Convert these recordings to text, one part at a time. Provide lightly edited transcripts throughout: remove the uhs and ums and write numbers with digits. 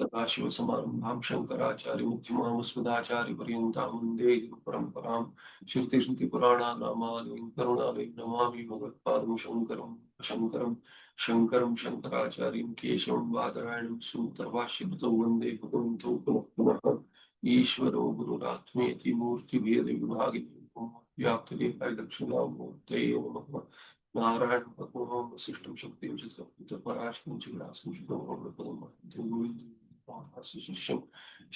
सदाशिवसमारम्भां शङ्कराचार्यमध्यमामस्मदाचार्यपर्यन्तां वन्दे गुरुपरम्परां श्रुतिस्मृतिपुराणानामालयं करुणालयं नमामि भगवत्पादं शङ्करं शङ्कराचार्यं केशवं बादरायणं सूत्रभाष्यकृतौ वन्दे भगवन्तौ पुनः पुनः ईश्वरो गुरुरात्मेति मूर्तिभेदविभागिने व्याप्तदेहाय दक्षिणामूर्तये नमः नारायण पद्मनाभं वसिष्ठं शक्तिं च पराशरं च व्यासं च शिष्यं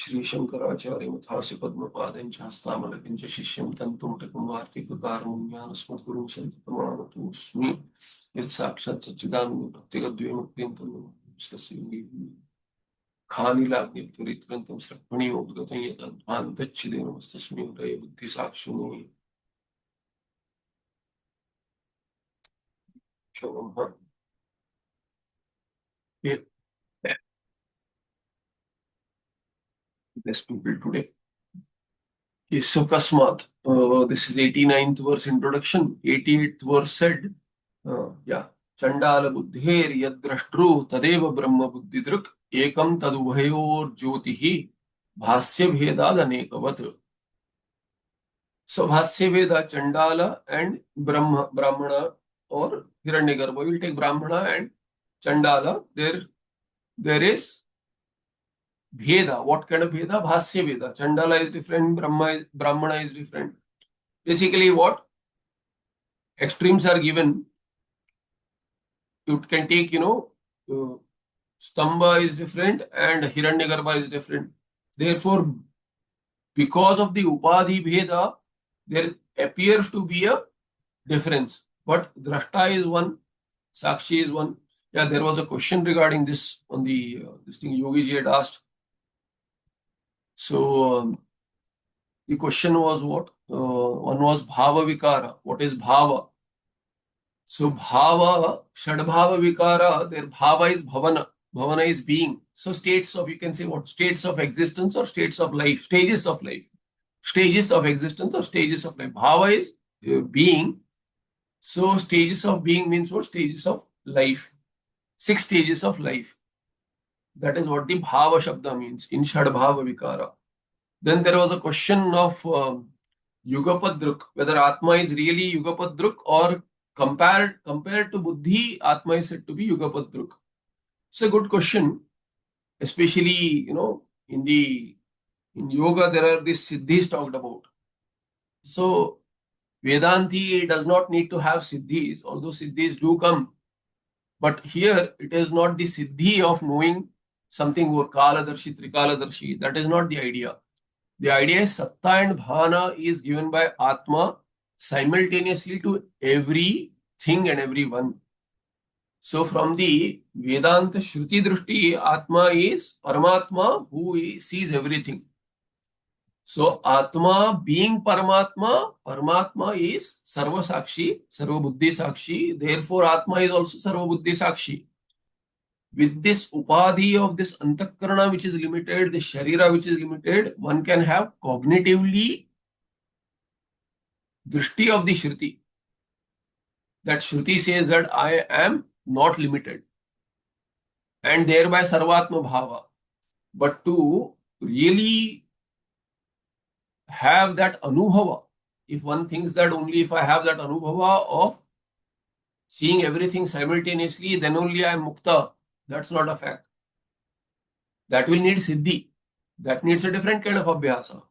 श्रीशङ्कराचार्यमथास्य पद्मपादं च हस्तामलकं च शिष्यं तन्तुमटकं वार्तिककारं ज्ञानस्मद्गुरुं सन्ततमानतोऽस्मि यत्साक्षात् सच्चिदानन्दप्रत्यगद्वयमप्रियन्तं खानिलाग्नित्वरित्रन्तं श्रक्मणीयोद्गतं यदध्वान्तच्छिदेनमस्तस्मै हृदये बुद्धिसाक्षिणे Bless people today. Okay, so Kasmat, this is 89th verse introduction. 88th verse said, Chandala buddher yadrashtru tadeva brahma buddhidruk ekam tadubhayor jyotihi bhasya bhedad anekavat. So bhasya veda Chandala and Brahmana or Hiranyagarbha. We'll take Brahmana and Chandala. There is Bheda. What kind of Bheda? Bhasya Veda. Chandala is different, Brahmana is different. Basically, what extremes are given, you can take, Stamba is different and Hiranyagarbha is different. Therefore, because of the Upadhi Bheda, there appears to be a difference. But Drashta is one, Sakshi is one. Yeah, there was a question regarding this on the this thing Yogi ji had asked. So the question was what? One was Bhava Vikara. What is Bhava? So Bhava, Shadbhava Vikara, their Bhava is Bhavana. Bhavana is being. So states of, you can say what? States of existence or states of life. Stages of life. Stages of existence or stages of life. Bhava is being. So stages of being means what? Stages of life. 6 stages of life. That is what the Bhava Shabda means in Shadbhava Vikara. Then there was a question of Yugapadruk, whether Atma is really Yugapadruk or compared to Buddhi, Atma is said to be Yugapadruk. It's a good question, especially, in yoga, there are these siddhis talked about. So Vedanti does not need to have siddhis, although siddhis do come. But here, it is not the siddhi of knowing something or Kaladarshi, Trikaladarshi. That is not the idea. The idea is Satta and Bhana is given by Atma simultaneously to everything and everyone. So from the Vedanta Shruti Drushti, Atma is Paramatma who sees everything. So Atma being Paramatma, Paramatma is Sarva Sakshi, Sarva Buddhi Sakshi. Therefore Atma is also Sarva Buddhi Sakshi. With this upadhi of this antakarana which is limited, this sharira which is limited, one can have cognitively drishti of the Shruti. That Shruti says that I am not limited. And thereby sarvatma bhava. But to really have that anubhava, if one thinks that only if I have that anubhava of seeing everything simultaneously, then only I am mukta. That's not a fact. That will need siddhi. That needs a different kind of abhyasa.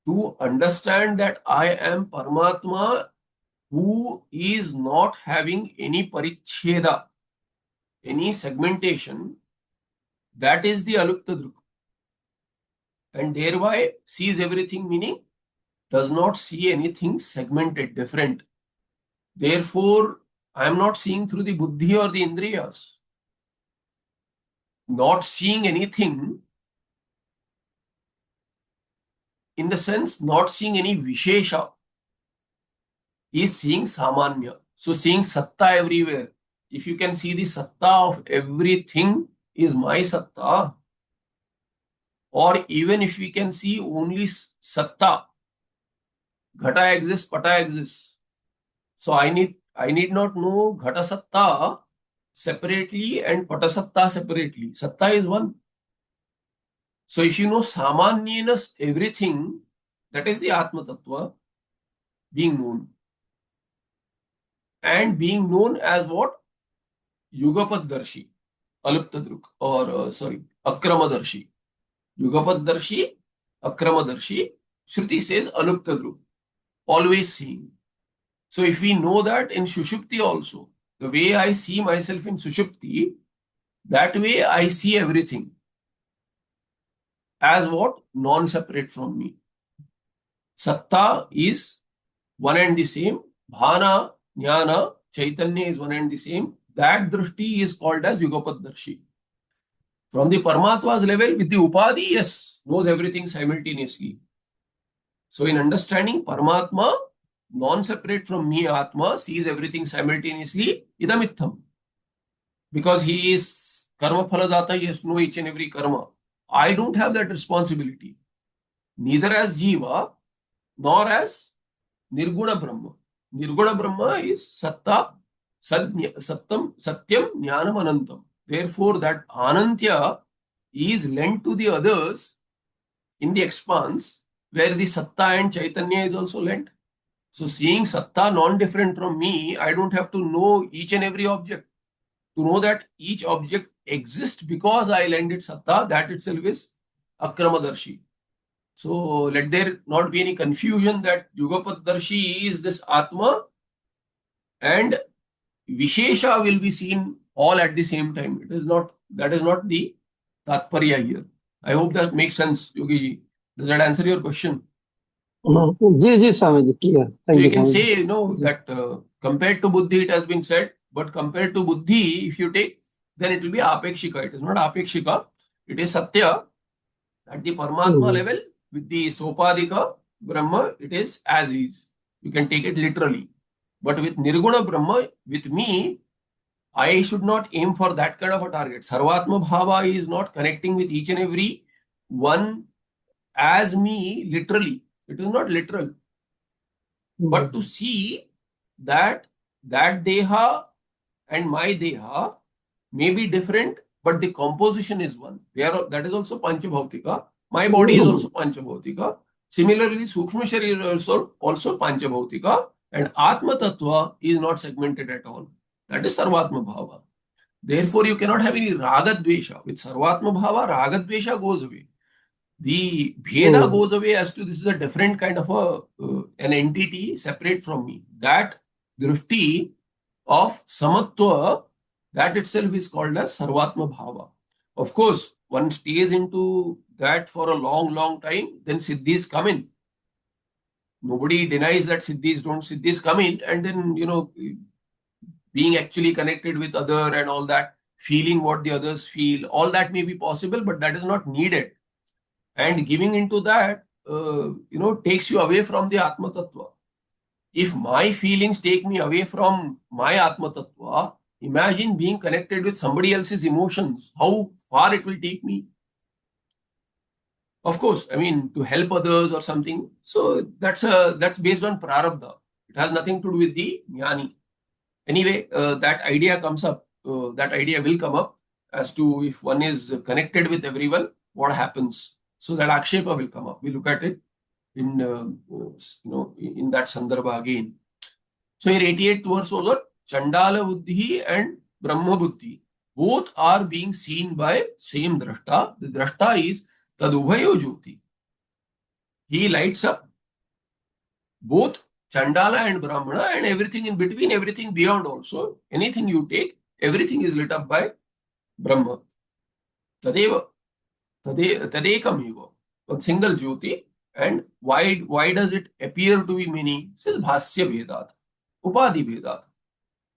To understand that I am Paramatma who is not having any parichheda, any segmentation, that is the alupta druk. And thereby sees everything, meaning does not see anything segmented, different. Therefore, I am not seeing through the buddhi or the indriyas. Not seeing anything in the sense not seeing any vishesha is seeing samanya. So seeing satta everywhere. If you can see the satta of everything is my satta, or even if we can see only satta, ghata exists, pata exists. So I need not know ghata satta separately and pata satta separately. Satta is one. So if you know samanyena everything, that is the Atma Tattva being known. And being known as what? Yugapaddarshi, Aluptadruk, or Akramadarshi. Yugapaddarshi, Akramadarshi. Shruti says Aluptadruk, always seeing. So if we know that in Sushupti also, the way I see myself in Sushupti, that way I see everything as what? Non-separate from me. Satta is one and the same. Bhana, Jnana, Chaitanya is one and the same. That drishti is called as Yugapaddarshi. From the Paramatma's level, with the Upadhi, yes, knows everything simultaneously. So in understanding Paramatma, non-separate from me, Atma, sees everything simultaneously, idamitham. Because he is karma phaladata, he has to know each and every karma. I don't have that responsibility. Neither as Jiva, nor as Nirguna Brahma. Nirguna Brahma is Satta, Satyam, Jnanam, Anantam. Therefore, that Anantya is lent to the others in the expanse, where the Satta and Chaitanya is also lent. So, seeing Satta non-different from me, I don't have to know each and every object. To know that each object exists because I lend it Satta, that itself is Akramadarshi. So let there not be any confusion that Yugapaddarshi is this Atma and Vishesha will be seen all at the same time. It is not, that is not the Tatparya here. I hope that makes sense, Yogi ji. Does that answer your question? Ji ji Swami ji, clear. So Thank you you can Swami say, ji. that compared to Buddhi it has been said, but compared to Buddhi, if you take, then it will be Apekshika. It is not Apekshika. It is Satya. At the Paramatma level, with the Sopadika Brahma, it is as is. You can take it literally. But with Nirguna Brahma, with me, I should not aim for that kind of a target. Sarvatma Bhava is not connecting with each and every one as me literally. It is not literal. But to see that that Deha and my Deha may be different, but the composition is one. That is also Panchabhautika. My body is also Panchabhautika. Similarly, Sukshma Sharira is also Panchabhautika. And Atma Tattva is not segmented at all. That is Sarvatma Bhava. Therefore, you cannot have any Raga Dvesha. With Sarvatma Bhava, Raga Dvesha goes away. The Bheda goes away as to this is a different kind of an entity separate from me. That Drishti of Samatva, that itself is called as Sarvatma Bhava. Of course, one stays into that for a long, long time, then Siddhis come in. Nobody denies that Siddhis come in, and then, being actually connected with other and all that, feeling what the others feel, all that may be possible, but that is not needed. And giving into that, takes you away from the Atma Tattva. If my feelings take me away from my Atma Tattva, imagine being connected with somebody else's emotions, how far it will take me. Of course, I mean, to help others or something. So that's based on prarabdha. It has nothing to do with the jnani. Anyway, that idea comes up. That idea will come up as to if one is connected with everyone, what happens. So that akshepa will come up. We look at it in in that sandarbha again. So here 88th verse was what? Chandala Buddhi and Brahma Buddhi. Both are being seen by same drashta. The drashta is Tadubhayo Jyoti. He lights up both Chandala and Brahmana and everything in between, everything beyond also. Anything you take, everything is lit up by Brahma. Tadeva, Tadekam one single Jyoti. And why does it appear to be many? It says Bhasya Bhedat, Upadhi Bhedat.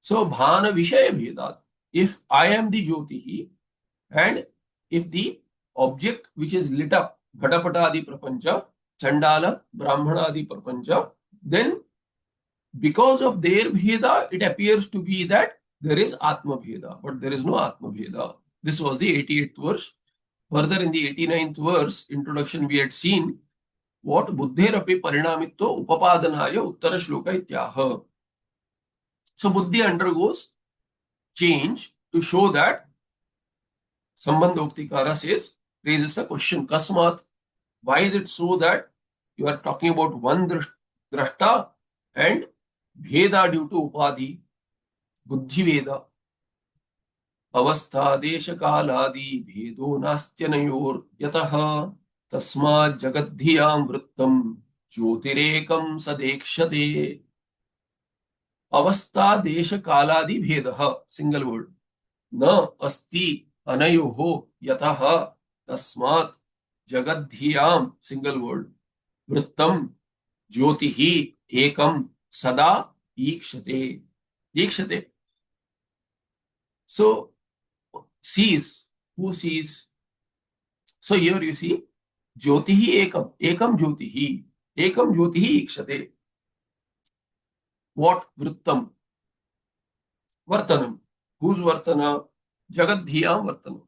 So Bhana Vishaya Bhedat. If I am the Jyotihi and if the object which is lit up, Ghatapata Adi Prapancha, Chandala, Brahmana Adi Prapancha, then because of their Bheda, it appears to be that there is Atma Bheda, but there is no Atma Bheda. This was the 88th verse. Further, in the 89th verse, introduction, we had seen what Buddherapi Parinamitto Upapadanaya Uttara Shloka Ityaha. So Buddhi undergoes change to show that Sambandhoktikara says raises a question. Kasmat, why is it so that you are talking about one drashta and bheda due to upadhi, buddhi veda, अवस्था देश कालादि भेदो नास्त्यनयोर यतः तस्मात् जगद्धियां वृत्तम ज्योतिरेकं सदेक्षते अवस्था देश कालादि भेदः single word न अस्ति अनयोः यतः तस्मात् जगद्धियां सिंगल वर्ड वृत्तम ज्योतिः एकं सदा ईक्षते ईक्षते so sees who sees so here you see ज्योतिः एकं ज्योतिः ईक्षते what वृत्तम vartanam whose vartana jagadhiyam vartanam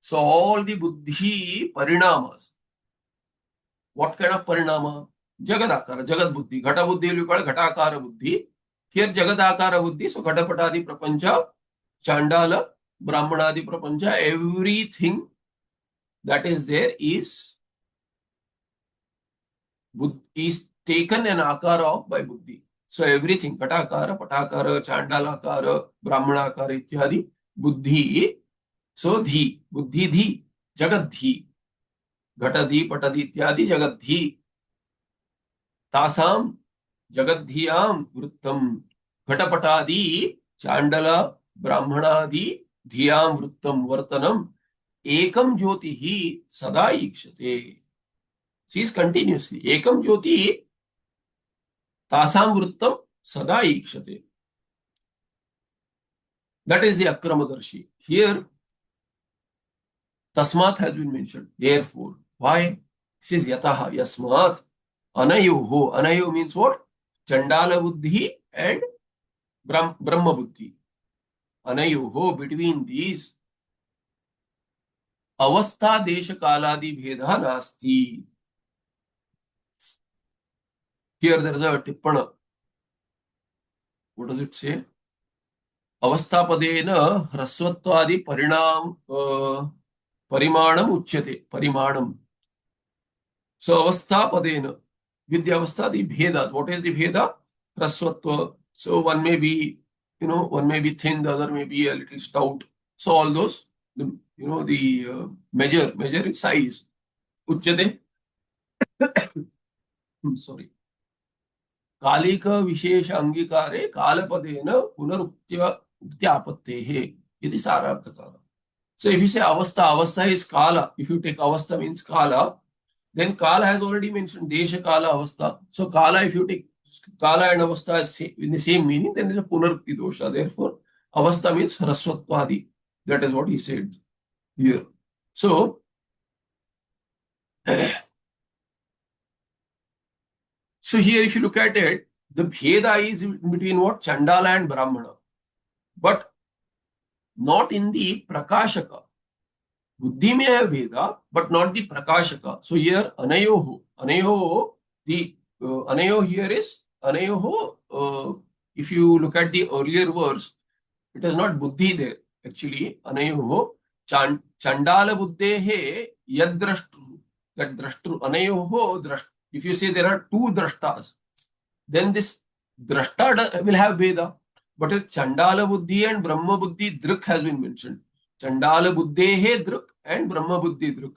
so all the buddhi parinamas what kind of parinama jagadakara jagad buddhi ghata buddhi will be called ghatakara buddhi here jagadakara buddhi so ghatapatadi prapancha chandala brahmanadi prapancha everything that is there is taken an akara of by buddhi. So everything, Katakara, Patakara, Chandalakara, Brahmanakara, ityadi, buddhi. So dhi, buddhi dhi, jagadhi, ghatadhi, patadhi, ityadi, jagadhi. Tasam, jagadhiyam, vrittam, ghatapatadi, Chandala, Brahmanadi, dhiyam, vrittam, vartanam, ekam jyotihi sada ikshate. Sees continuously. Ekam jyoti tasam vrittam sada ikshate. That is the akramadarshi. Here, tasmat has been mentioned. Therefore, why? This is yataha, yasmat, anayoho. Anayo means what? Chandala buddhi and Brahma buddhi. Anayoho, between these, avastha desha kaladi bhedha nasti. Here there is a tippana. What does it say? अवस्थापदेन ह्रस्वत्वादि परिमाणम उच्यते परिमाणम so अवस्थापदेन with the avastha the bheda what is the bheda hraswatva so one may be one may be thin the other may be a little stout so all those the measure is size uchyate sorry कालिक विशेष अंगीकारे कालपदेन पुनरुक्त्यापत्तेः इति सारार्थकः. So if you say avastha is kala. If you take avastha means kala, then kala has already mentioned desha kala avastha. So kala, if you take kala and avastha is in the same meaning, then there is a punarukti dosha. Therefore, avastha means hraswatvadi. That is what he said here. So so here, if you look at it, the bheda is in between what? Chandala and Brahmana. But not in the Prakashaka. Buddhi may have bheda, but not the Prakashaka. So here, anayoho. The anayo here is anayoho. If you look at the earlier verse, it is not buddhi there. Actually, anayoho. Chandala buddhehe yadraštru. That drashtru. Anayoho drashtru. If you say there are two drashtas, then this drashta will have Veda. But if Chandala Buddhi and Brahma Buddhi Drik has been mentioned. Chandala Buddhi he Drik and Brahma Buddhi Drik.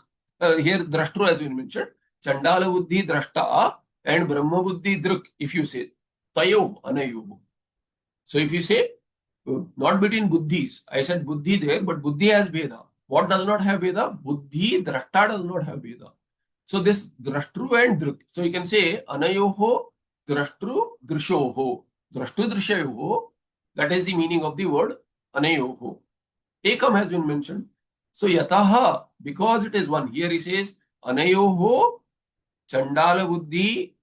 Here Drashtru has been mentioned. Chandala Buddhi Drashta and Brahma Buddhi Drik. If you say Tayo Anayo. So if you say not between Buddhis, I said Buddhi there, but Buddhi has Veda. What does not have Veda? Buddhi Drashta does not have Veda. So this drashtru and drik. So you can say anayoho drashtru drishoho. Drashtru drishayoho. That is the meaning of the word anayoho. Ekam has been mentioned. So yataha, because it is one. Here he says anayoho chandala buddhi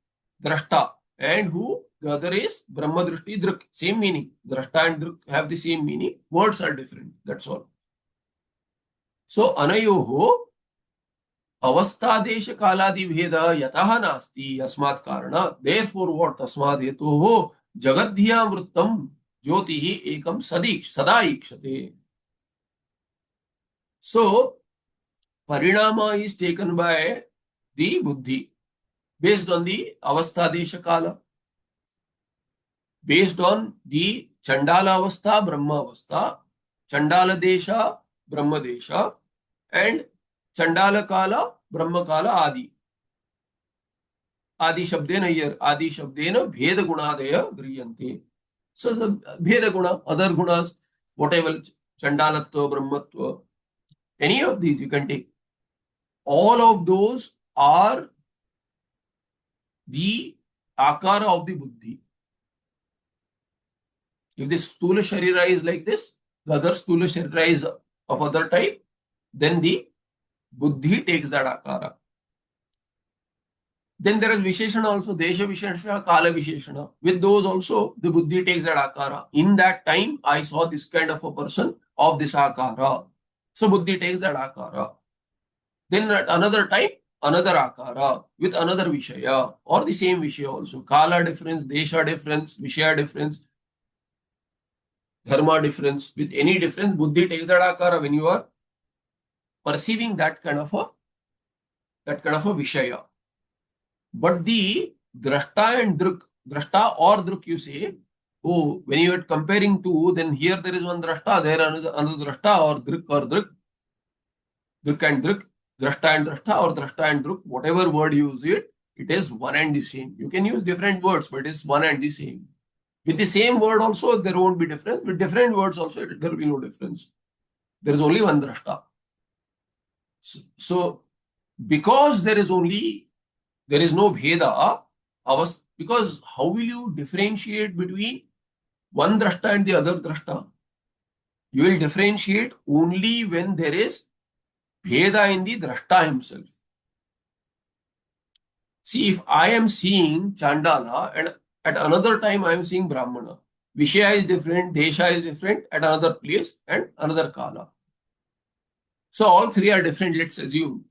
drashta. And who? The other is brahma drishti drik. Same meaning. Drashta and drik have the same meaning. Words are different. That's all. So anayoho अवस्थादेश कालादि भेद यतः नास्ति अस्मात् कारणात् therefore what तस्मात् हेतोः जगद्धियां वृत्तं ज्योतिः एकं सदा ईक्षते. So Parinama is taken by the buddhi based on the avastha desha kala, based on the Chandala avastha, Brahma avastha, Chandala desha, Brahma desha, and Chandala kala, Brahma kala adi. Adi shabdena here, Adi shabdena bheda gunadaya griyante. So the bheda guna, other gunas, whatever, Chandalatva, Brahmatva, any of these you can take. All of those are the akara of the buddhi. If the stula sharira is like this, the other stula sharira is of other type, then the buddhi takes that akara. Then there is Visheshana also, Desha Visheshana, Kala Visheshana. With those also, the buddhi takes that akara. In that time, I saw this kind of a person of this akara. So buddhi takes that akara. Then at another time, another akara with another Vishaya or the same Vishaya also. Kala difference, Desha difference, Vishaya difference, Dharma difference. With any difference, buddhi takes that akara when you are perceiving that kind of a Vishaya. But the drashta and druk, drashta or druk, you say, oh, when you are comparing two, then here there is one drashta, there another drashta, or druk and druk, drashta and drashta, or drashta and druk, whatever word you use it, it is one and the same. You can use different words, but it is one and the same. With the same word also, there won't be difference. With different words also, there will be no difference. There is only one drashta. So because there is no bheda, because how will you differentiate between one drashta and the other drashta? You will differentiate only when there is bheda in the drashta himself. See, if I am seeing Chandala and at another time I am seeing Brahmana, Vishaya is different, Desha is different at another place and another Kala. So all three are different, let's assume.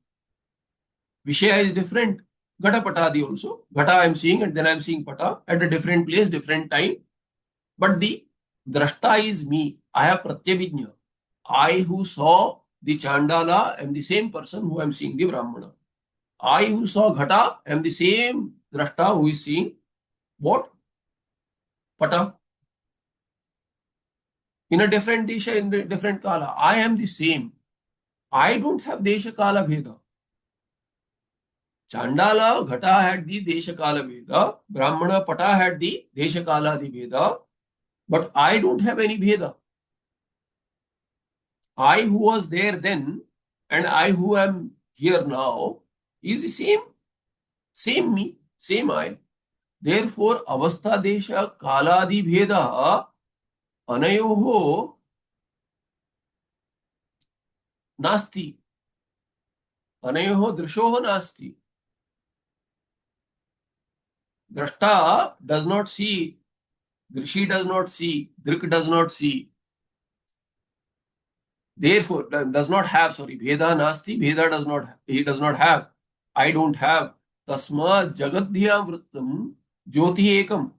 Vishaya is different, Gata Patadi also. Gata I am seeing and then I am seeing Pata at a different place, different time. But the drashta is me. I have pratyabhijna. I who saw the Chandala am the same person who am seeing the Brahmana. I who saw Ghata am the same drashta who is seeing what? Pata. In a different desha, in a different kala. I am the same. I don't have desha kala bheda. Chandala Ghata had the desha kala bheda. Brahmana Pata had the desha kala the bheda. But I don't have any bheda. I who was there then and I who am here now is the same me, same I. Therefore, avastha desha kaladi bheda anayoho nasti. Anayoho drishoho nasti. Drashta does not see, Drishi does not see, Drik does not see. Therefore, does not have, sorry, Bheda nasti, Bheda does not, he does not have. I don't have. Tasma jagadhyam vrittam jyoti ekam.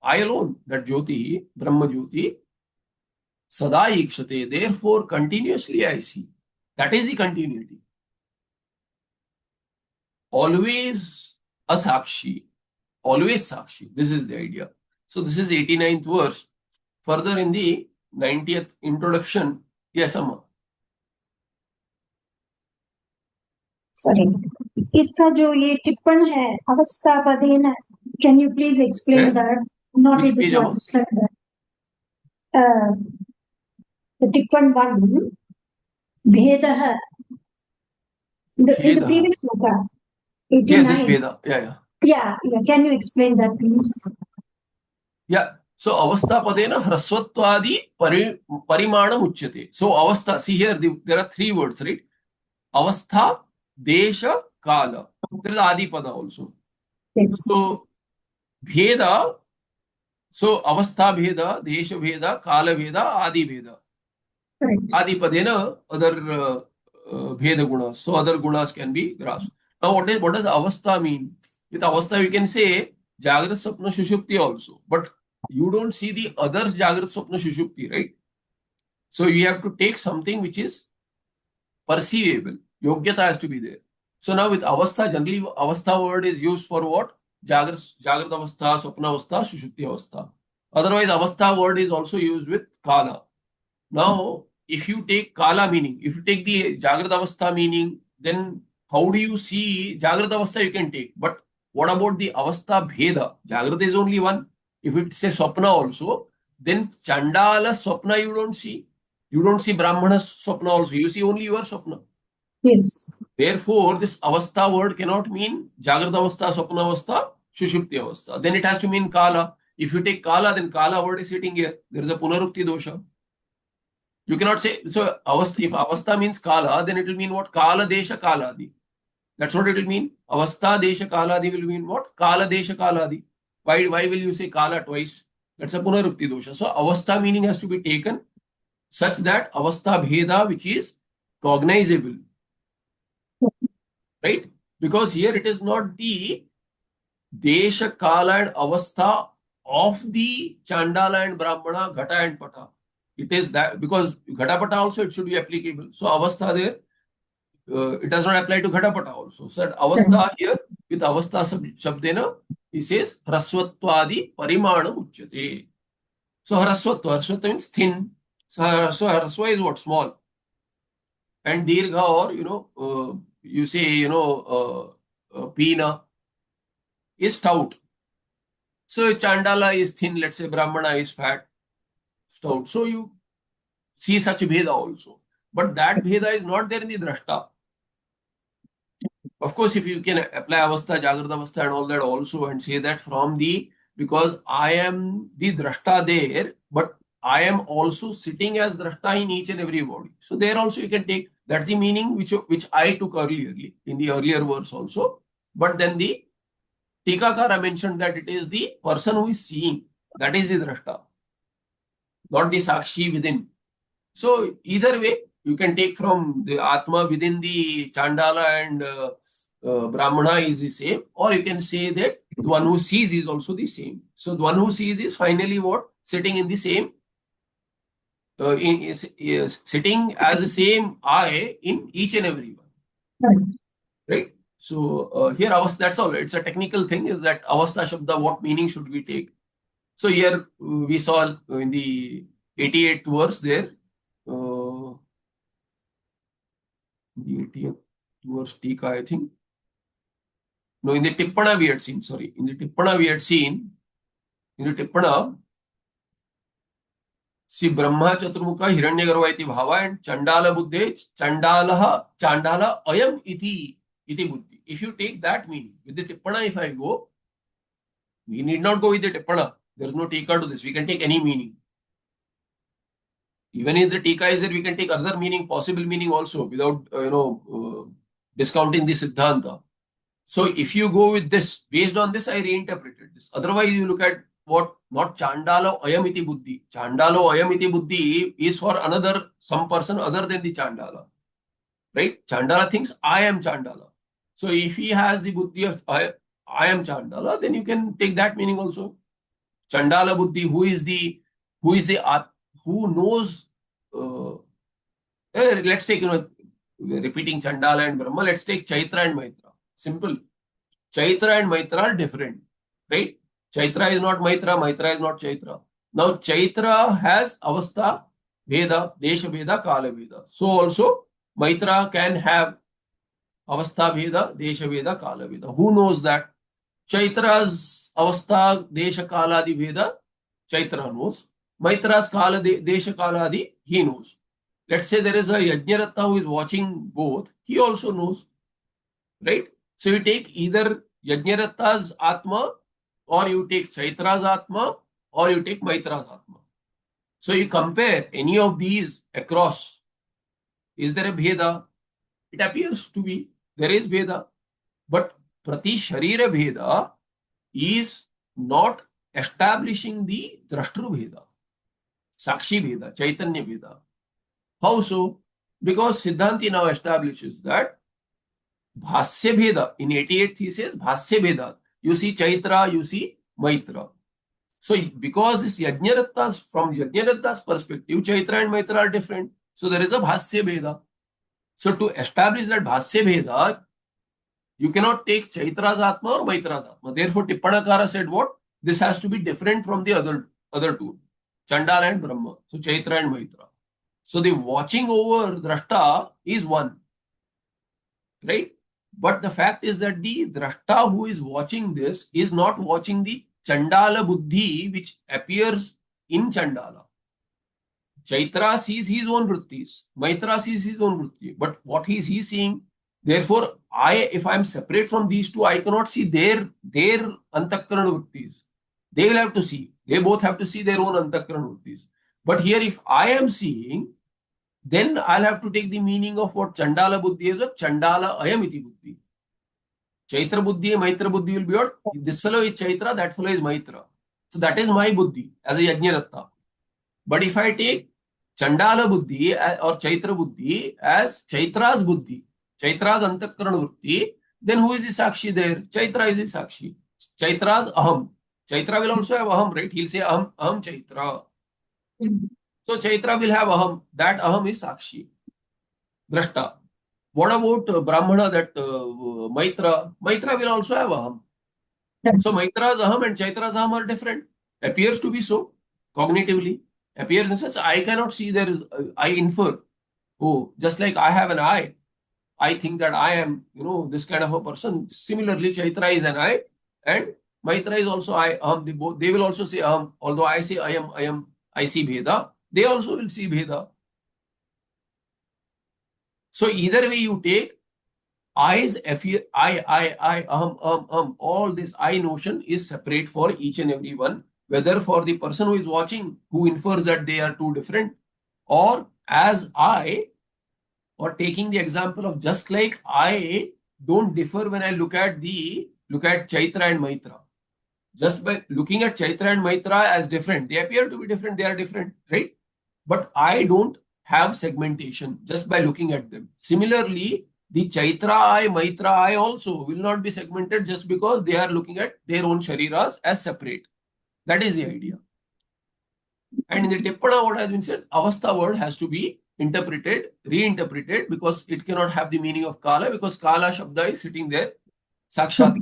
I alone, that Jyoti, Brahma Jyoti, sada ikshate. Therefore, continuously I see. That is the continuity. Always a Sakshi. Always Sakshi. This is the idea. So this is 89th verse. Further in the 90th introduction, yes, Amma. Sorry, इसका जो ये टिप्पण है अवस्था पदेन, can you please explain that? Not Which able page, to Amma? Understand that टिप्पण 1 भेदः in the Bheda. previous sloka Yeah, this 89. Bheda. Yeah, can you explain that please? Yeah. So avastha padena hraswatvadi parimanam uchyate. So avastha, see here, there are three words, right? Avastha, desha, kala. There is adi pada also. Yes. So bheda, so avastha bheda, desha bheda, kala bheda, adi bheda. Right. Adi padena, other bheda gunas. So other gunas can be grasped. Now what does avastha mean? With avastha you can say Jagrat Swapna Shushupti also. But you don't see the others Jagrat Swapna Shushupti, right? So you have to take something which is perceivable. Yogyata has to be there. So now with avastha, generally avastha word is used for what? Jagrat avastha, swapna avastha, sushupti avastha. Otherwise, avastha word is also used with kala. Now, if you take kala meaning, if you take the Jagrat Avastha meaning, then how do you see Jagrat Avastha you can take? But what about the Avastha Bheda? Jagrat is only one. If it says Swapna also, then Chandala Swapna you don't see. You don't see Brahmana Swapna also. You see only your Swapna. Yes. Therefore, this Avastha word cannot mean Jagrat Avastha, Swapna Avastha, Shushupti Avastha. Then it has to mean Kala. If you take Kala, then Kala word is sitting here. There is a Punarukti dosha. You cannot say, so if avastha means kala, then it will mean what? Kala desha kaladi. That's what it will mean. Avastha desha kaladi will mean what? Kala desha kaladi. Why will you say kala twice? That's a punarukti dosha. So avastha meaning has to be taken such that avastha bheda, which is cognizable. Right? Because here it is not the desha, kala and avastha of the Chandala and Brahmana, Ghata and Pata. It is that because Ghatapata also it should be applicable. So avastha there, it does not apply to Ghatapata also. So that avastha here with avastha shabdena, he says hraswatvadi parimanam uchyate. So hraswatva means thin. So hraswa is what? Small. And dirgha or you say pina is stout. So Chandala is thin. Let's say Brahmana is fat, stout. So you see such bheda also. But that bheda is not there in the drashta. Of course, if you can apply avastha, jagrata avastha and all that also and say that from the, because I am the drashta there, but I am also sitting as drashta in each and every body. So there also you can take, that's the meaning which I took earlier, in the earlier verse also. But then the Tikakara mentioned that it is the person who is seeing, that is the drashta, not the sakshi within. So either way, you can take from the Atma within the Chandala and Brahmana is the same, or you can say that the one who sees is also the same. So the one who sees is finally what? Sitting in the same, is sitting as the same I in each and every one. Right? So here, that's all. It's a technical thing, is that avastha shabda, what meaning should we take? So here we saw in the 88th verse there, the 80th verse Tika, I think. No, in the Tippana we had seen, sorry. In the Tippana we had seen, in the Tippana, see Brahma Chaturmukha Hiranyagarbha iti bhava and Chandala buddhe Chandala ayam iti buddhi. If you take that meaning, with the Tippana if I go, we need not go with the Tippana. There is no Tika to this. We can take any meaning. Even if the Tika is there, we can take other meaning, possible meaning also, without, discounting the Siddhanta. So if you go with this, based on this, I reinterpreted this. Otherwise, you look at what, not Chandalo Ayamiti Buddhi. Chandalo Ayamiti Buddhi is for another, some person other than the Chandala. Right? Chandala thinks, I am Chandala. So if he has the Buddhi of I am Chandala, then you can take that meaning also. Chandala Buddhi, who knows, let's take, repeating Chandala and Brahma, let's take Chaitra and Maitra. Simple. Chaitra and Maitra are different, right? Chaitra is not Maitra, Maitra is not Chaitra. Now, Chaitra has avastha, Veda, Desha Veda, Kala Veda. So also, Maitra can have avastha Veda, Desha Veda, Kala Veda. Who knows that? Chaitra's avastha, Desha, Kala Adi Veda, Chaitra knows. Maitra's Kala, Desha, Kala Adi, he knows. Let's say there is a Yajnaratta who is watching both, he also knows, right? So you take either Yajnaratta's Atma, or you take Chaitra's Atma, or you take Maitra's Atma. So you compare any of these across. Is there a Bheda? It appears to be. There is Bheda. But Prati Sharira Bheda is not establishing the Drashtru Bheda, Sakshi Bheda, Chaitanya Bheda. How so? Because Siddhanti now establishes that Bhasya Bheda, in 88th he says Bhasya Bheda. You see Chaitra, you see Maitra. So because this Yajnaratta's, from Yajnaratta's perspective, Chaitra and Maitra are different. So there is a Bhasya Bheda. So to establish that Bhasya Bheda, you cannot take Chaitra's Atma or Maitra's Atma. Therefore, Tippanakara said what? This has to be different from the other two, Chandala and Brahma. So Chaitra and Maitra. So the watching over Drashta is one, right? But the fact is that the Drashta who is watching this is not watching the Chandala Buddhi which appears in Chandala. Chaitra sees his own vrittis, Maitra sees his own vritti. But what is he seeing? Therefore, if I am separate from these two, I cannot see their antakarana vrittis. They will have to see. They both have to see their own antakarana vrittis. But here, if I am seeing, then I'll have to take the meaning of what Chandala Buddhi is, or Chandala Ayamiti Buddhi. Chaitra Buddhi and Maitra Buddhi will be what? This fellow is Chaitra, that fellow is Maitra. So that is my Buddhi as a Yajnaratta. But if I take Chandala Buddhi or Chaitra Buddhi as Chaitra's Buddhi, Chaitra's Antakarana Vritti, then who is the Sakshi there? Chaitra is the Sakshi. Chaitra's Aham. Chaitra will also have Aham, right? He'll say Aham Chaitra. So Chaitra will have Aham. That Aham is Sakshi. Drashta. What about Brahmana, that Maitra? Maitra will also have Aham. So Maitra's Aham and Chaitra's Aham are different. Appears to be so, cognitively. Appears in such, I cannot see there is, I infer. Oh, just like I have an eye, I think that I am, this kind of a person. Similarly, Chaitra is an I, and Maitra is also I. They will also say although I say I see Bheda, they also will see Bheda. So either way you take, I's all this I notion is separate for each and every one, whether for the person who is watching, who infers that they are two different, or as I, or taking the example of just like I don't differ when I look at Chaitra and Maitra. Just by looking at Chaitra and Maitra as different, they appear to be different, they are different, right? But I don't have segmentation just by looking at them. Similarly, the Chaitra I, Maitra I also will not be segmented just because they are looking at their own shariras as separate. That is the idea. And in the Tippana, what has been said, Avastha word has to be reinterpreted, because it cannot have the meaning of Kala, because Kala Shabda is sitting there, Sakshat.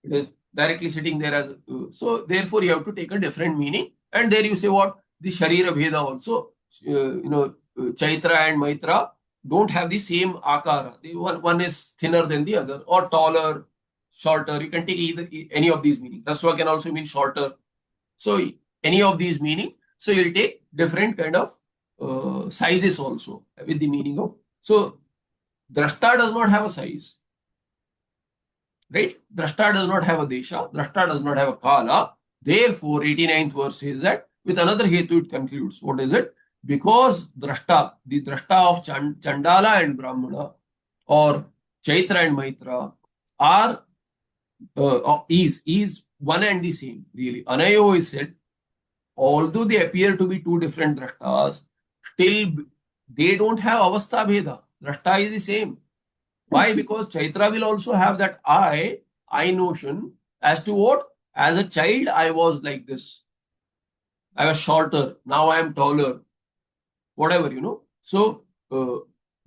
It is directly sitting there as, so therefore you have to take a different meaning. And there you say what? The Sharira Bheda also, Chaitra and Maitra don't have the same Akara. One is thinner than the other, or taller, shorter. You can take any of these meanings. Raswa can also mean shorter. So any of these meanings. So you'll take different kind of sizes also with the meaning of. So Drashta does not have a size. Right? Drashta does not have a Desha. Drashta does not have a Kala. Therefore, 89th verse says that with another Hetu it concludes. What is it? Because the Drashta of Chandala and Brahmana, or Chaitra and Maitra, are is one and the same. Really, Anayo is said, although they appear to be two different Drashtas, still they don't have Avastha Bheda. Drashta is the same. Why? Because Chaitra will also have that I notion as to what? As a child, I was like this. I was shorter. Now I am taller. Whatever, So,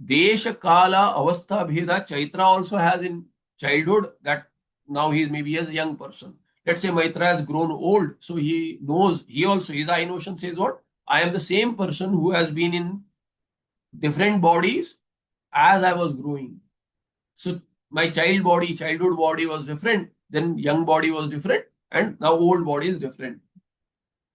Desha, Kala, Avastha, Bheda, Chaitra also has in childhood, that now he is maybe as a young person. Let's say Maitra has grown old. So he knows, his I notion says what? I am the same person who has been in different bodies as I was growing. So my childhood body was different, then young body was different, and now old body is different.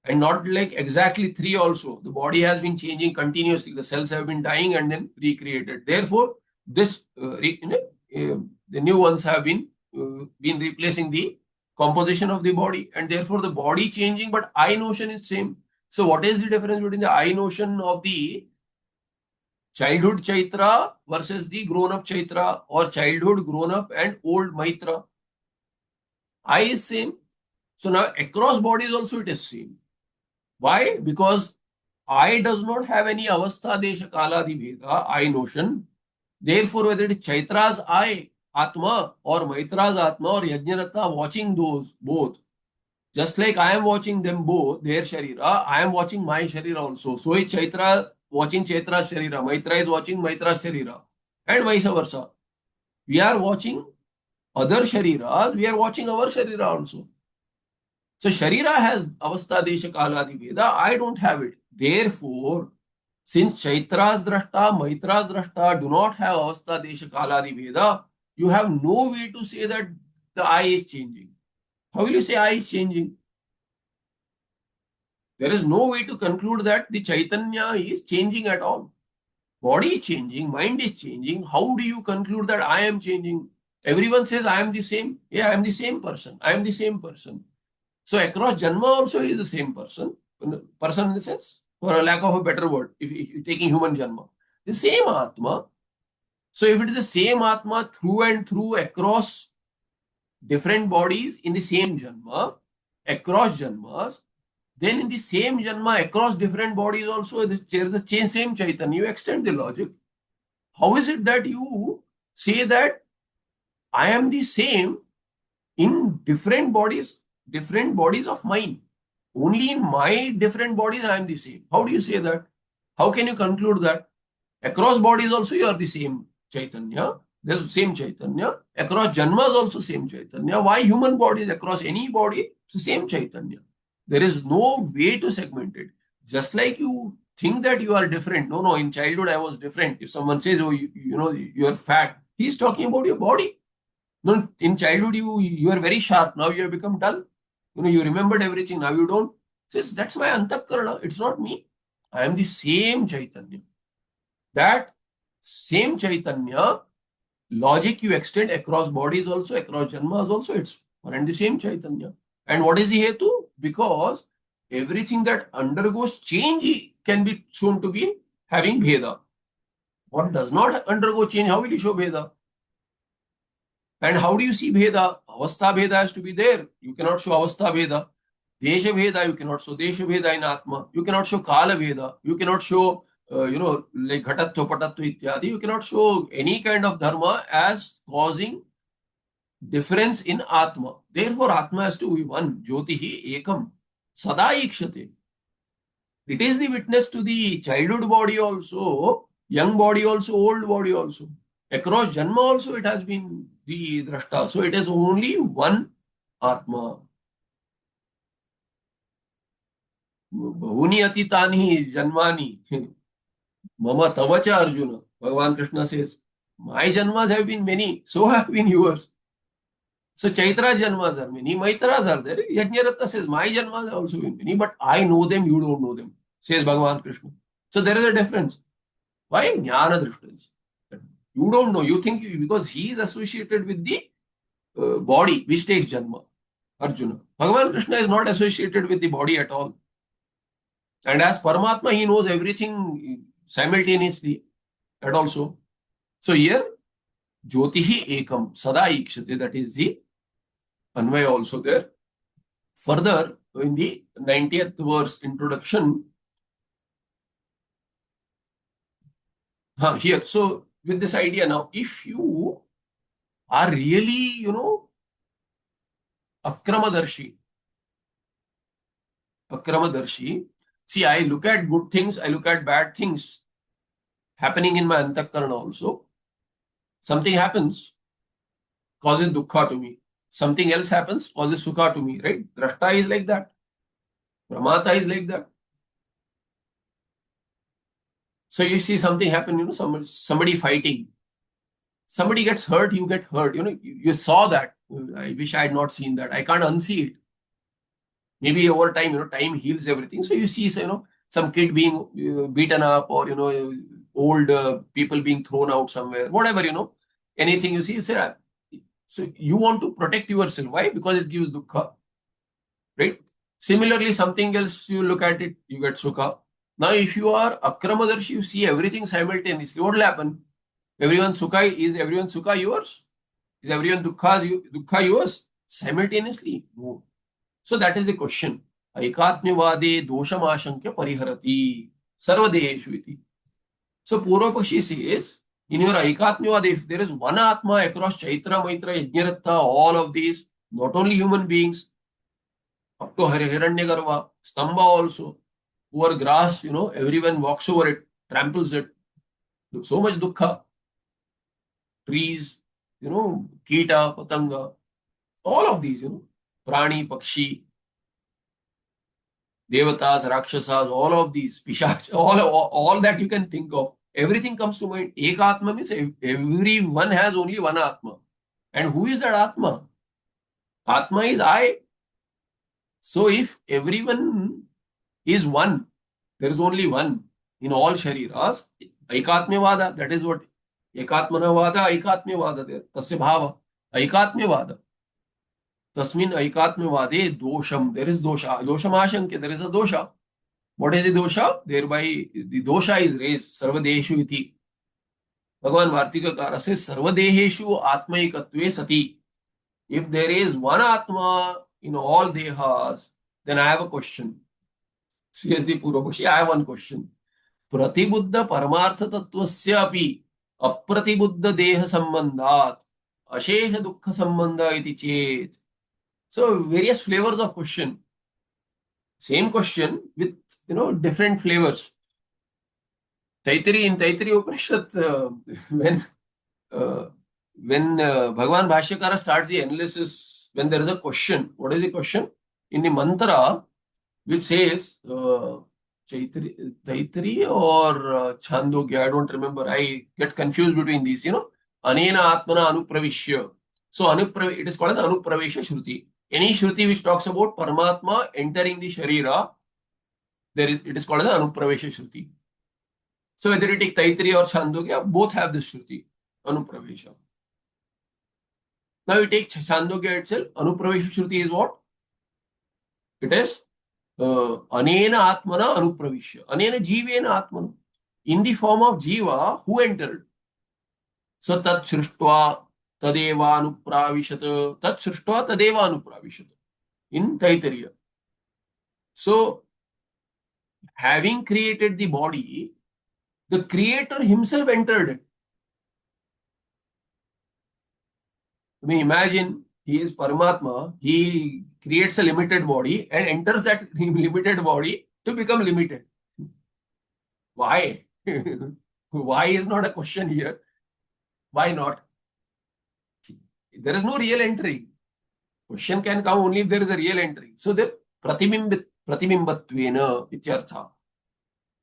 And not like exactly three also. The body has been changing continuously. The cells have been dying and then recreated. Therefore, this the new ones have been replacing the composition of the body, and therefore the body changing, but I notion is same. So what is the difference between the I notion of the childhood Chaitra versus the grown-up Chaitra, or childhood, grown-up and old Maitra? I is same. So now across bodies also it is same. Why? Because I does not have any Avastha Desha Kala Bheda, I notion. Therefore, whether it is Chaitra's I, Atma, or Maitra's Atma, or Yajnaratta watching those both, just like I am watching them both, their Sharira, I am watching my Sharira also. So is Chaitra watching Chaitra's Sharira, Maitra is watching Maitra's Sharira. and vice versa. We are watching other shariras, we are watching our sharira also. So Sharira has Avastha Desha Kaladi Veda. I don't have it. Therefore, since Chaitra's Drashta, Maitra's Drashta do not have Avastha Desha Kaladi Veda, you have no way to say that the I is changing. How will you say I is changing? There is no way to conclude that the Chaitanya is changing at all. Body is changing, mind is changing. How do you conclude that I am changing? Everyone says I am the same. Yeah, I am the same person. I am the same person. So across Janma also is the same person. Person in the sense, for a lack of a better word, if you're taking human Janma. The same Atma. So if it is the same Atma through and through across different bodies in the same Janma, across Janmas, then in the same Janma across different bodies also there is the same Chaitanya. You extend the logic. How is it that you say that I am the same in different bodies of mine? Only in my different bodies I am the same. How do you say that? How can you conclude that? Across bodies also you are the same Chaitanya. There's the same Chaitanya. Across Janmas also same Chaitanya. Why human bodies across any body? It's the same Chaitanya. There is no way to segment it. Just like you think that you are different. No, in childhood I was different. If someone says, oh, you are fat, he's talking about your body. No, in childhood you are very sharp. Now you have become dull. You remembered everything. Now you don't. Says that's my antakarana. It's not me. I am the same Chaitanya. That same Chaitanya logic you extend across bodies also, across janmas also. It's one and the same Chaitanya. And what is the hetu? Because everything that undergoes change can be shown to be having Bheda. What does not undergo change, how will you show Bheda? And how do you see Bheda? Avastha Bheda has to be there. You cannot show Avastha Bheda. Desha Bheda, you cannot show Desha Bheda in Atma. You cannot show Kala Bheda. You cannot show, like Ghatatva, Patatva, Ityadi. You cannot show any kind of dharma as causing difference in Atma. Therefore, Atma has to be one. Jyotihi Ekam. Sada Ikshate. It is the witness to the childhood body also, young body also, old body also. Across Janma also it has been the Drashta. So it is only one Atma. Bahuni atitani janmani mama tavacha Arjuna. Bhagavan Krishna says, my janmas have been many, so have been yours. So Chaitra janmas are many, Maitras are there. Yajnaratta says, my janmas have also been many, but I know them, you don't know them, says Bhagavan Krishna. So there is a difference. Why? Jnana difference. You don't know, you think because he is associated with the body which takes janma, Arjuna. Bhagavan Krishna is not associated with the body at all. And as Paramatma, he knows everything simultaneously and also. So here, Jyotihi Ekam, Sada Ikshate, that is the Anvaya also there. Further, in the 90th verse introduction, here, so with this idea now, if you are really, Akramadarshi, see, I look at good things, I look at bad things happening in my antakarana also. Something happens, causes dukkha to me. Something else happens, causes sukha to me, right? Drashta is like that. Pramata is like that. So you see something happen, somebody fighting. Somebody gets hurt, you get hurt. You saw that. I wish I had not seen that. I can't unsee it. Maybe over time, time heals everything. So you see, some kid being beaten up or, old people being thrown out somewhere, whatever, anything you see, you say, so you want to protect yourself. Why? Because it gives dukkha, right? Similarly, something else, you look at it, you get sukha. Now, if you are akramadarshi, you see everything simultaneously. What will happen? Everyone's sukha yours? Is everyone dukkha yours? Simultaneously? No. So that is the question. Aikatmyavade dosham ashankya pariharati sarvadeshu iti. So Purva Pakshi says, in your Aikatmyavade, if there is one Atma across Chaitra, Maitra, Yajnaratta, all of these, not only human beings, up to Hiranyagarva, Stamba also, poor grass, everyone walks over it, tramples it. So much dukkha. trees, Kita, Patanga, all of these, Prani, Pakshi, Devatas, Rakshasas, all of these, Pishach, all that you can think of. Everything comes to mind. Ekatma means everyone has only one Atma. And who is that Atma? Atma is I. So if everyone is one, there is only one in all shariras. Aikatmyavada, that is what Ekatmanavada, Aikatmyavada there. Tasya bhava. Aikatmyavada. Tasmin Aikatmyavade dosham. There is dosha. Dosham ashankya. There is a dosha. What is the dosha? Thereby the dosha is raised. Sarvadeshu iti. Bhagavan Vartikakara says Sarvadeheshu atmaikatve sati. If there is one Atma in all dehas, then I have a question. CSD Puravashi, I have one question. Pratibuddha Paramartha Tattvasya Apratibuddha Deha Sambandhat Ashesha Dukkha Sambandha iti chet. So various flavors of question. Same question with different flavors. In Taittiriya Upanishad, when Bhagavan Bhashyakara starts the analysis, when there is a question, what is the question? In the mantra, which says Taittiriya or Chandogya, I don't remember. I get confused between these, Anena Atmana Anupravishya. So it is called as Anupravesha Shruti. Any Shruti which talks about Paramatma entering the Sharira, it is called as Anupravesha Shruti. So whether you take Taittiriya or Chandogya, both have this Shruti, Anupravesha. Now you take Chandogya itself, Anupravesha Shruti is what? It is Anena Atmana Anupravishya. Anena Jivena Atmana. In the form of Jiva, who entered? So Tat Srishtva Tadeva Anupravishat. Tat Srishtva Tadeva Anupravishat. In Taittiriya. So, having created the body, the creator himself entered it. I mean, imagine he is Paramatma, he creates a limited body and enters that limited body to become limited. Why? Why is not a question here. Why not? There is no real entry. Question can come only if there is a real entry. So there pratibimbatvena ityartha.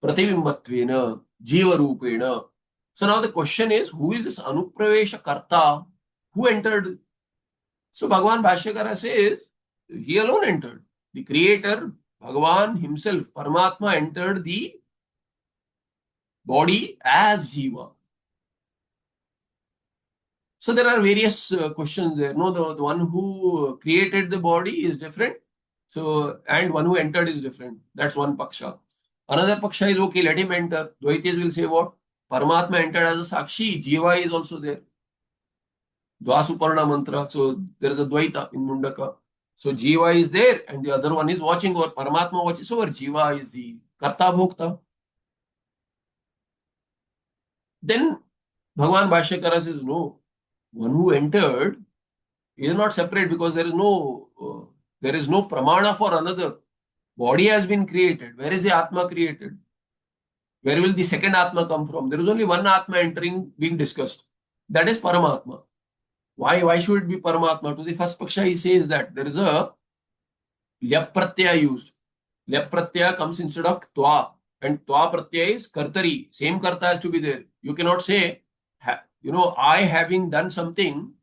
Pratibimbatvena jiva rupena. So now the question is, who is this anupravesha karta? Who entered? So Bhagavan Bhashyakara says, he alone entered. The creator, Bhagavan himself, Paramatma, entered the body as jiva. So there are various questions there. No, the one who created the body is different. So, and one who entered is different. That's one paksha. Another paksha is okay, let him enter. Dvaitis will say what? Paramatma entered as a sakshi. Jiva is also there. Dvasuparna mantra. So there is a Dvaita in Mundaka. So Jiva is there and the other one is watching over. Paramatma watches over. Jiva is the Karta Bhokta. Then Bhagavan Bhashyakara says, no, one who entered is not separate because there is no pramana for another. Body has been created. Where is the Atma created? Where will the second Atma come from? There is only one Atma entering, being discussed. That is Paramatma. Why should it be Paramatma? To the first paksha, he says that there is a Lyap Pratyaya used. Lyap Pratyaya comes instead of Twa. And Twa Pratyaya is Kartari. Same Karta has to be there. You cannot say, I having done something,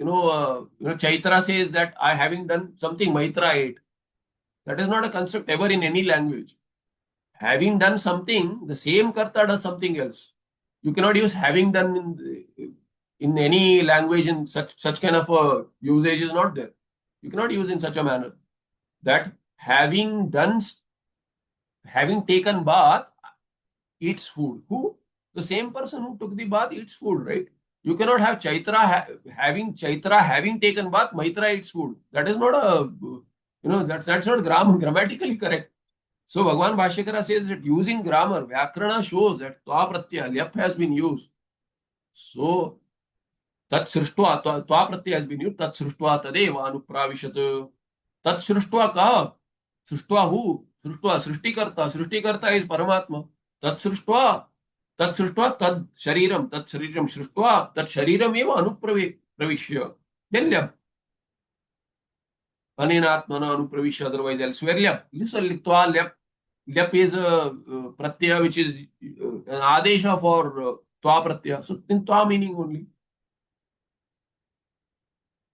Chaitra says that I having done something, Maitra ate. That is not a concept ever in any language. Having done something, the same Karta does something else. You cannot use having done in any language in such kind of a usage is not there. You cannot use in such a manner that having taken bath eats food. Who? The same person who took the bath eats food, right? You cannot have Chaitra having taken bath, Maitra eats food. That is not that's not grammatically correct. So Bhagavan Bhashyakara says that using grammar, Vyakarana shows that Twa Pratyaya, Lyap has been used. So Tat Srishtva, Twa Pratyaya has been used. Tat Srishtva Tadeva Anupravishat. Tat Srishtva Ka. Srishtva who? Srishtva Srishtikarta. Srishtikarta is Paramatma. Tat Srishtva. तत् सृष्ट्वा तत् शरीरं सृष्ट्वा तत् शरीरमेव अनुप्रविश्य then ल्याप् अनेनात्मना अनुप्रविश्य otherwise elsewhere ल्याप् ल्याप् is a pratyaya which is an adesha for twa pratyaya, so in twa meaning only,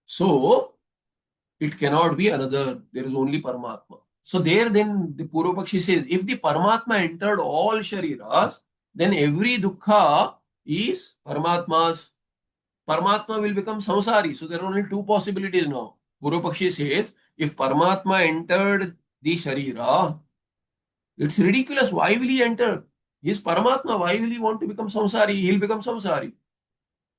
so it cannot be another, there is only Paramatma. So there then the Purvapakshi says, if the Paramatma entered all shariras, then every dukkha is Paramatma's. Paramatma will become samsari. So there are only two possibilities now. Purvapakshi says, if Paramatma entered the sharira, it's ridiculous. Why will he enter? He is Paramatma. Why will he want to become samsari? He'll become samsari.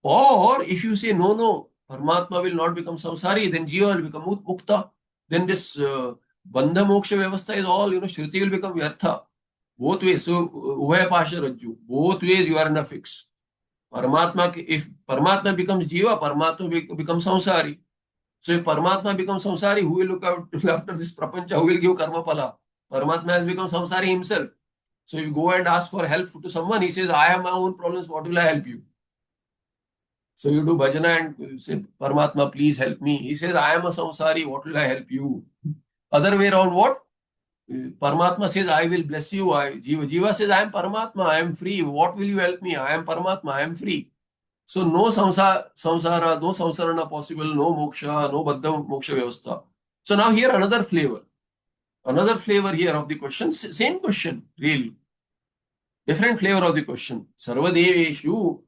Or if you say, no, Paramatma will not become samsari, then Jiva will become mukta. Then this bandha moksha vyavastha is all, Shruti will become vyartha. Both ways. So, Ubhaya Pasha Rajju. Both ways you are in a fix. Paramatma, if Paramatma becomes Jiva, Paramatma becomes samsari. So if Paramatma becomes samsari, who will look after this prapancha? Who will give karma pala? Paramatma has become samsari himself. So if you go and ask for help to someone, he says, I have my own problems, what will I help you? So you do bhajana and say, Paramatma, please help me. He says, I am a samsari, what will I help you? Other way around, what? Paramatma says, I will bless you. Jiva says, I am Paramatma, I am free. What will you help me? I am Paramatma, I am free. So no samsara, no samsarana possible, no moksha, no baddha moksha vyavastha. So now here another flavor here of the question, same question, really. Different flavor of the question. Sarvadeveshu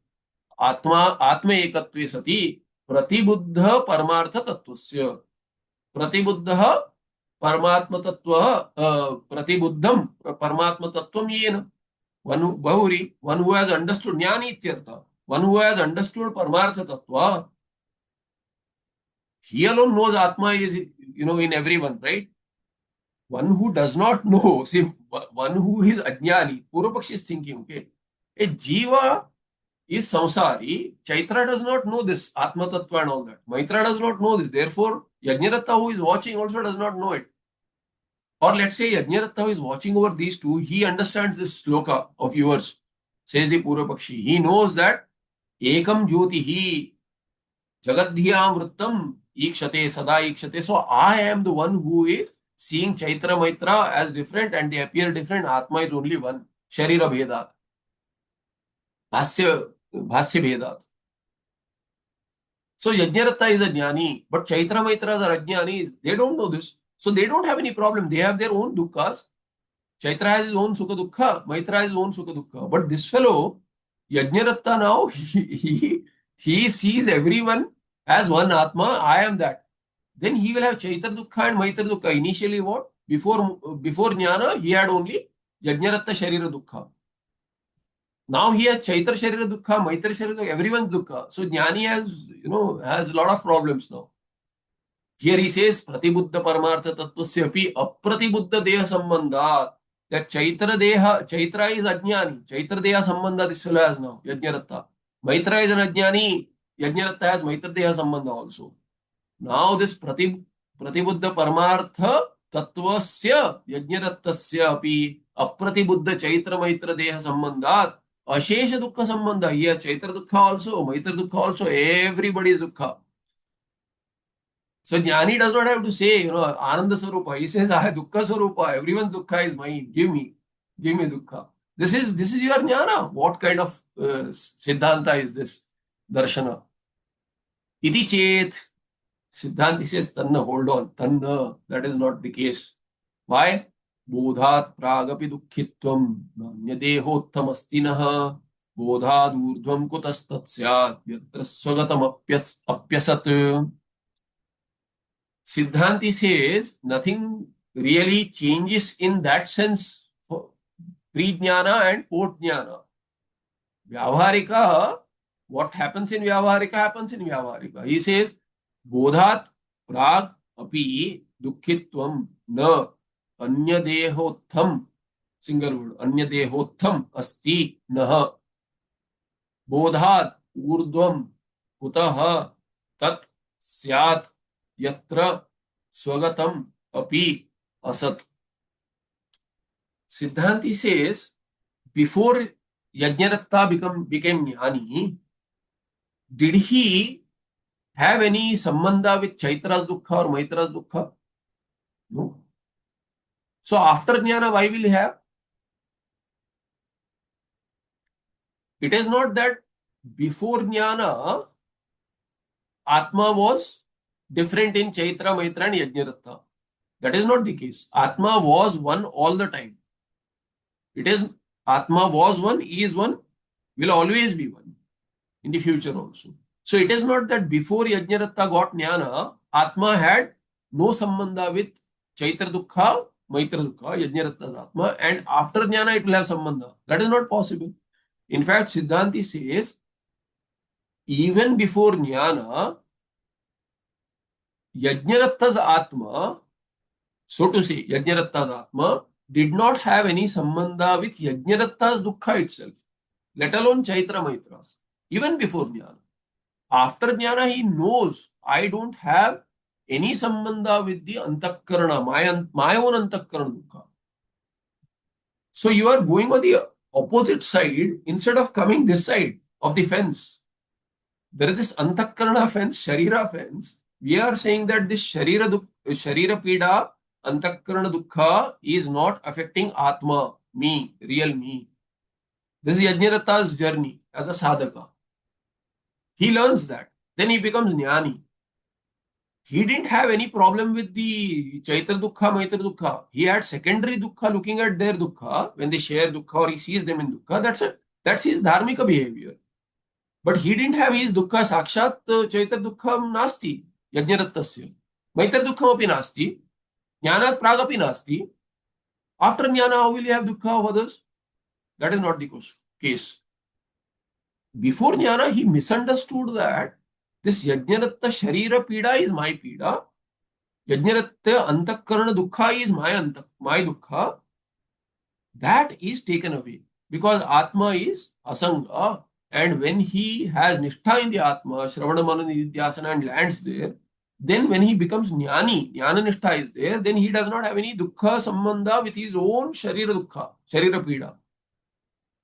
atma ekatve sati pratibuddha paramartha tattvasya. Pratibuddha paramatma tattva pratibuddham paramatma tattvam yena. One who has understood jnani ityartha. One who has understood paramartha tattva, he alone knows Atma is, in everyone, right? One who does not know, see, one who is ajnani, Purvapakshi is thinking, okay, a Jiva is samsari, Chaitra does not know this, Atma Tattva and all that. Maitra does not know this. Therefore, Yajnaratta who is watching also does not know it. Or let's say Yajnaratta who is watching over these two, he understands this sloka of yours, says the Purvapakshi. He knows that Ekam Jyotihi Jagadhyam Vrittam Ikshate Sada Ikshate. So I am the one who is seeing Chaitra Maitra as different and they appear different. Atma is only one. Sharira Bhedat. Bhasya Bhedat. So Yajnaratta is a jnani, but Chaitra Maitras are ajnanis. They don't know this. So they don't have any problem. They have their own dukkha's. Chaitra has his own Sukha Dukkha. Maitra has his own Sukha Dukkha. But this fellow, Yajnaratta now, he sees everyone as one Atma. I am that. Then he will have Chaitra Dukkha and Maitra Dukkha. Initially what? Before Jnana, he had only Yajnaratta Sharira Dukkha. Now he has Chaitra Sharira Dukkha, Maitra Sharira Dukkha, everyone's Dukkha. So Jnani has a lot of problems now. Here he says, Pratibuddha Paramartha Tattvasya api Apratibuddha Deha Sambandhat. That Chaitra is Ajnani. Chaitra Deha Sambandha this fellow has now, Yajnaratta. Maitra is an Ajnani. Yajnaratta has Maitra Deha Sambandha also. Now this Pratibuddha Paramartha Tattvasya Yajnarattasya api Apratibuddha Chaitra Maitra Deha Sambandhat Ashesha Dukkha Sambandha. He has Chaitra Dukkha also, Maitra Dukkha also, everybody is Dukkha. So Jnani does not have to say, Ananda Sarupa. He says, I have Dukkha Sarupa. Everyone's Dukkha is mine. Give me Dukkha. This is your Jnana. What kind of Siddhanta is this? Darshana. Iti chet. Siddhanti says, Tanna, hold on. Tanna, that is not the case. Why? Bodhat pragapi dukkhitvam nanyadehottham astinaha bodhad urdhvam kutastatsyat yatra swagatam apyasat. Siddhanti says nothing really changes in that sense for pre-jnana and post-jnana. Vyavaharika, what happens in Vyavaharika happens in Vyavaharika. He says, Bodhat prag api dukkhitvam na anyadehotham, single word, anyadehotham asti naha bodhat urdhvam kutaha tat syat yatra swagatam api asat. Siddhanti says, before Yajnadatta became Jnani, did he have any sambandha with Chaitra's Dukkha or Maitra's Dukkha? No. So after Jnana, why will he have? It is not that before Jnana, Atma was different in Chaitra, Maitra and Yajnadatta. That is not the case. Atma was one all the time. It is Atma was one, is one, will always be one in the future also. So it is not that before Yajnadatta got Jnana, Atma had no sambandha with Chaitra Dukkha, Maitra Dukkha, Yajnadatta's Atma, and after Jnana it will have sambandha. That is not possible. In fact, Siddhanti says, even before Jnana, Yajnadatta's Atma, so to say, Yajnadatta's Atma did not have any sambandha with Yajnadatta's Dukkha itself, let alone Chaitra Maitras, even before Jnana. After Jnana, he knows I don't have any sambandha with the Antakarana, my own Antakarana Dukkha. So you are going on the opposite side instead of coming this side of the fence. There is this Antakarana fence, Sharira fence. We are saying that this Sharira Pida, Antakarana Dukkha is not affecting Atma, me, real me. This is Yajnadatta's journey as a sadhaka. He learns that. Then he becomes Jnani. He didn't have any problem with the Chaitra Dukkha, Maitra Dukkha. He had secondary Dukkha looking at their Dukkha when they share Dukkha or he sees them in Dukkha. That's it. That's his dharmika behavior. But he didn't have his Dukkha Sakshat Chaitra Dukkha Nasti. Yajnadattasya. Maitra Dukkha api Nasti. Jnanat Pragapi Nasti. After Jnana, how will you have Dukkha of others? That is not the case. Before Jnana, he misunderstood that this Yajnadatta Sharira Pida is my Pida. Yajnadatta Antakarana Dukkha is my Dukkha. That is taken away because Atma is Asanga. And when he has Nishtha in the Atma, Shravana Manana Nidhyasana and lands there, then when he becomes Jnani, Jnana Nishtha is there, then he does not have any Dukkha Sambandha with his own Sharira Dukkha, Sharira Pida.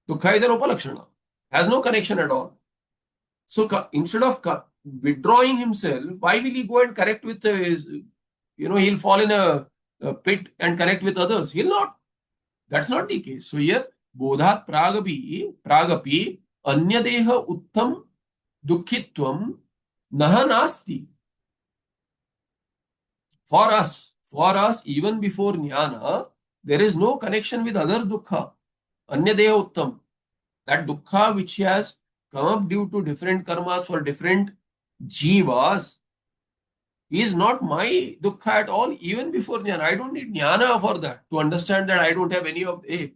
Dukkha is an Upalakshana, has no connection at all. So instead of withdrawing himself, why will he go and connect with he'll fall in a pit and connect with others? He'll not. That's not the case. So here, Bodhat Pragapi, Anyadeha Uttam Dukkhitvam Naha Nasti. For us, even before Jnana, there is no connection with others' Dukkha. Anyadeha Uttam. That Dukkha which has come up due to different karmas for different jivas is not my Dukkha at all, even before Jnana. I don't need Jnana for that, to understand that I don't have any of A.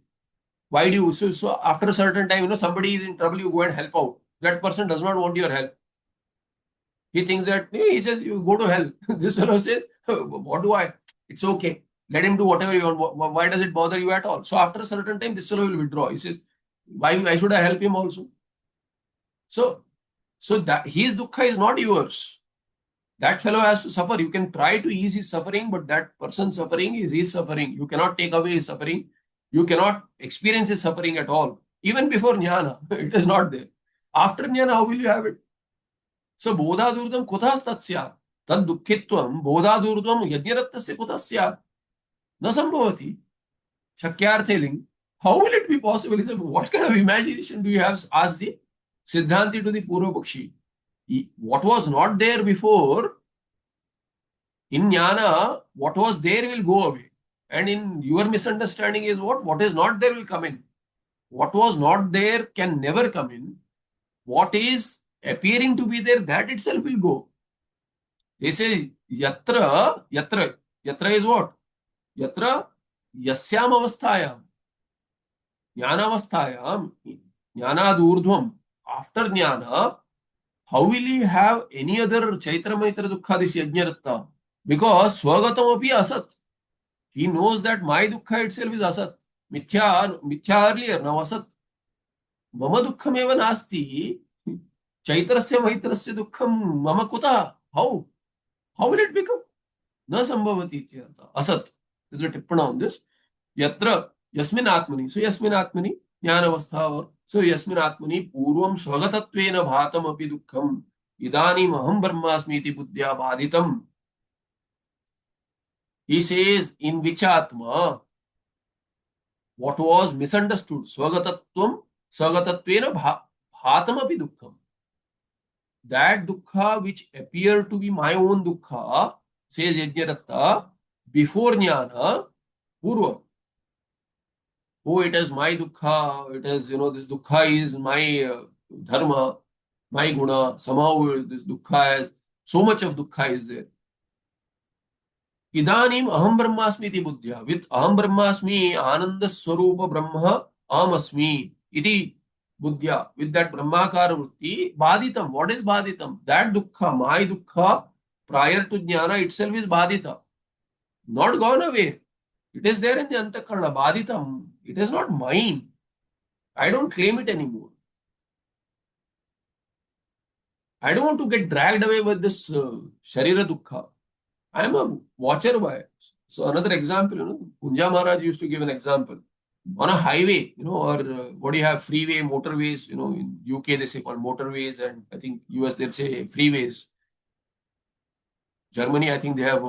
Why do you? So after a certain time, somebody is in trouble, you go and help out. That person does not want your help. He thinks that, he says, you go to hell. This fellow says, what do I? It's okay. Let him do whatever you want. Why does it bother you at all? So after a certain time, this fellow will withdraw. He says, why should I help him also? So that his Dukkha is not yours. That fellow has to suffer. You can try to ease his suffering, but that person's suffering is his suffering. You cannot take away his suffering. You cannot experience his suffering at all. Even before Jnana, it is not there. After Jnana, how will you have it? So, Bodhadurdam kuthas tatsya. Tad dukkhitvam Bodhadurdam yajnarattasya kuthasya. Na sambhavati. Shakyartheling. How will it be possible? He said, what kind of imagination do you have? Asked the Siddhanti to the Purva Pakshi. What was not there before, in Jnana, what was there will go away. And in your misunderstanding is what is not there will come in. What was not there can never come in. What is appearing to be there, that itself will go. They say, yatra is what? Yatra yasyam avasthayam. Jnana avasthayam. Jnana urdhvam. After Jnana, how will he have any other Chaitra Maitra Dukkha, this Yajnadatta? Because Swagatam api asat. He knows that my Dukkha itself is asat. Mithya earlier, now asat. Mama Dukkham eva nasti. Chaitrasya Maitrasya Dukkham mama kuta. How? How will it become? Na sambhavati ityartha. Asat. There is a tippana on this. Yatra yasmin atmani. So yasmin atmani, jnana avastha or So yasmin atmani purvam swagatattvena bhatam api dukkham idanim aham brahmasmi iti buddhya badhitam. He says, in which atma what was misunderstood, swagatattvena bhatam api dukkham. That dukkha which appeared to be my own dukkha, says Yajnadatta, before jnana, purva. Oh, it is my dukkha, it is, this dukkha is my dharma, my guna. Somehow this dukkha has, so much of dukkha is there. Idanim aham brahmasmi iti buddhya. With aham brahmasmi, ananda swarupa brahma aham asmi iti buddhya. With that brahmakara vritti, baditam. What is baditam? That dukkha, my dukkha, prior to jnana itself is badita. Not gone away. It is there in the antakarana, baditam. It is not mine. I don't claim it anymore. I don't want to get dragged away with this sharira dukkha. I am a watcher by it. So another example, Punja Maharaj used to give an example. On a highway, or what do you have, freeway, motorways, in UK they say called motorways, and I think US they'll say freeways. Germany, I think they have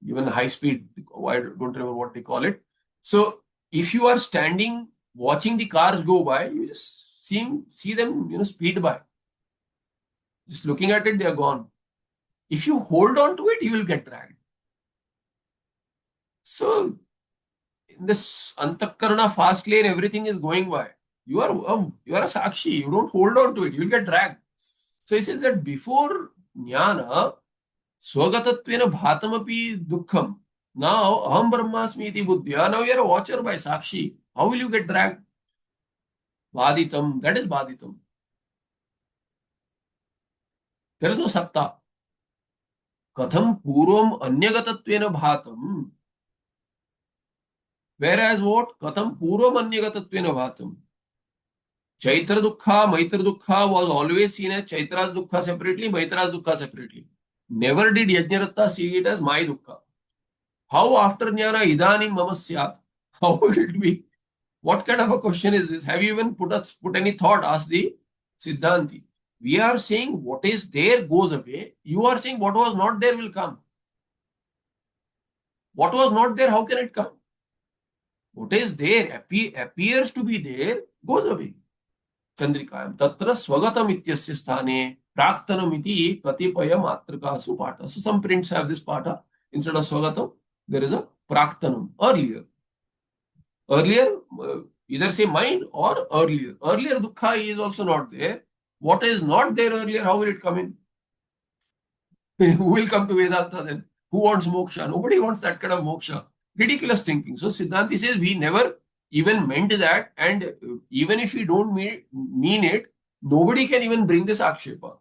even high speed, I don't remember what they call it. So if you are standing, watching the cars go by, you just see them, speed by. Just looking at it, they are gone. If you hold on to it, you will get dragged. So in this antakarana fast lane, everything is going by. You are a sakshi. You don't hold on to it. You will get dragged. So he says that before jnana, swagatatvena bhatamapi dukkham. Now aham brahmasmi iti buddhya. Now you are a watcher by sakshi. How will you get dragged? Baditam. That is baditam. There is no satta. Katham purvam anyagatatvena bhatam. Whereas what? Katham purvam anyagatatvena bhatam. Chaitra dukkha, maitra dukkha was always seen as Chaitra's dukkha separately, Maitra's dukkha separately. Never did Yajnadatta see it as my dukkha. How after jnana idanim mama syat? How will it be? What kind of a question is this? Have you even put any thought? Ask the Siddhanti. We are saying what is there goes away. You are saying what was not there will come. What was not there, how can it come? What is there, appears to be there, goes away. Chandrikayam. Tatra swagatam ityasya sthane praktanam iti katipaya matrakasu pata. So some prints have this pata. Instead of swagatam, there is a praktanam, earlier. Earlier, either say mine or earlier. Earlier dukkha is also not there. What is not there earlier, how will it come in? Who will come to Vedanta then? Who wants moksha? Nobody wants that kind of moksha. Ridiculous thinking. So Siddhanti says we never even meant that, and even if we don't mean it, nobody can even bring this akshepa.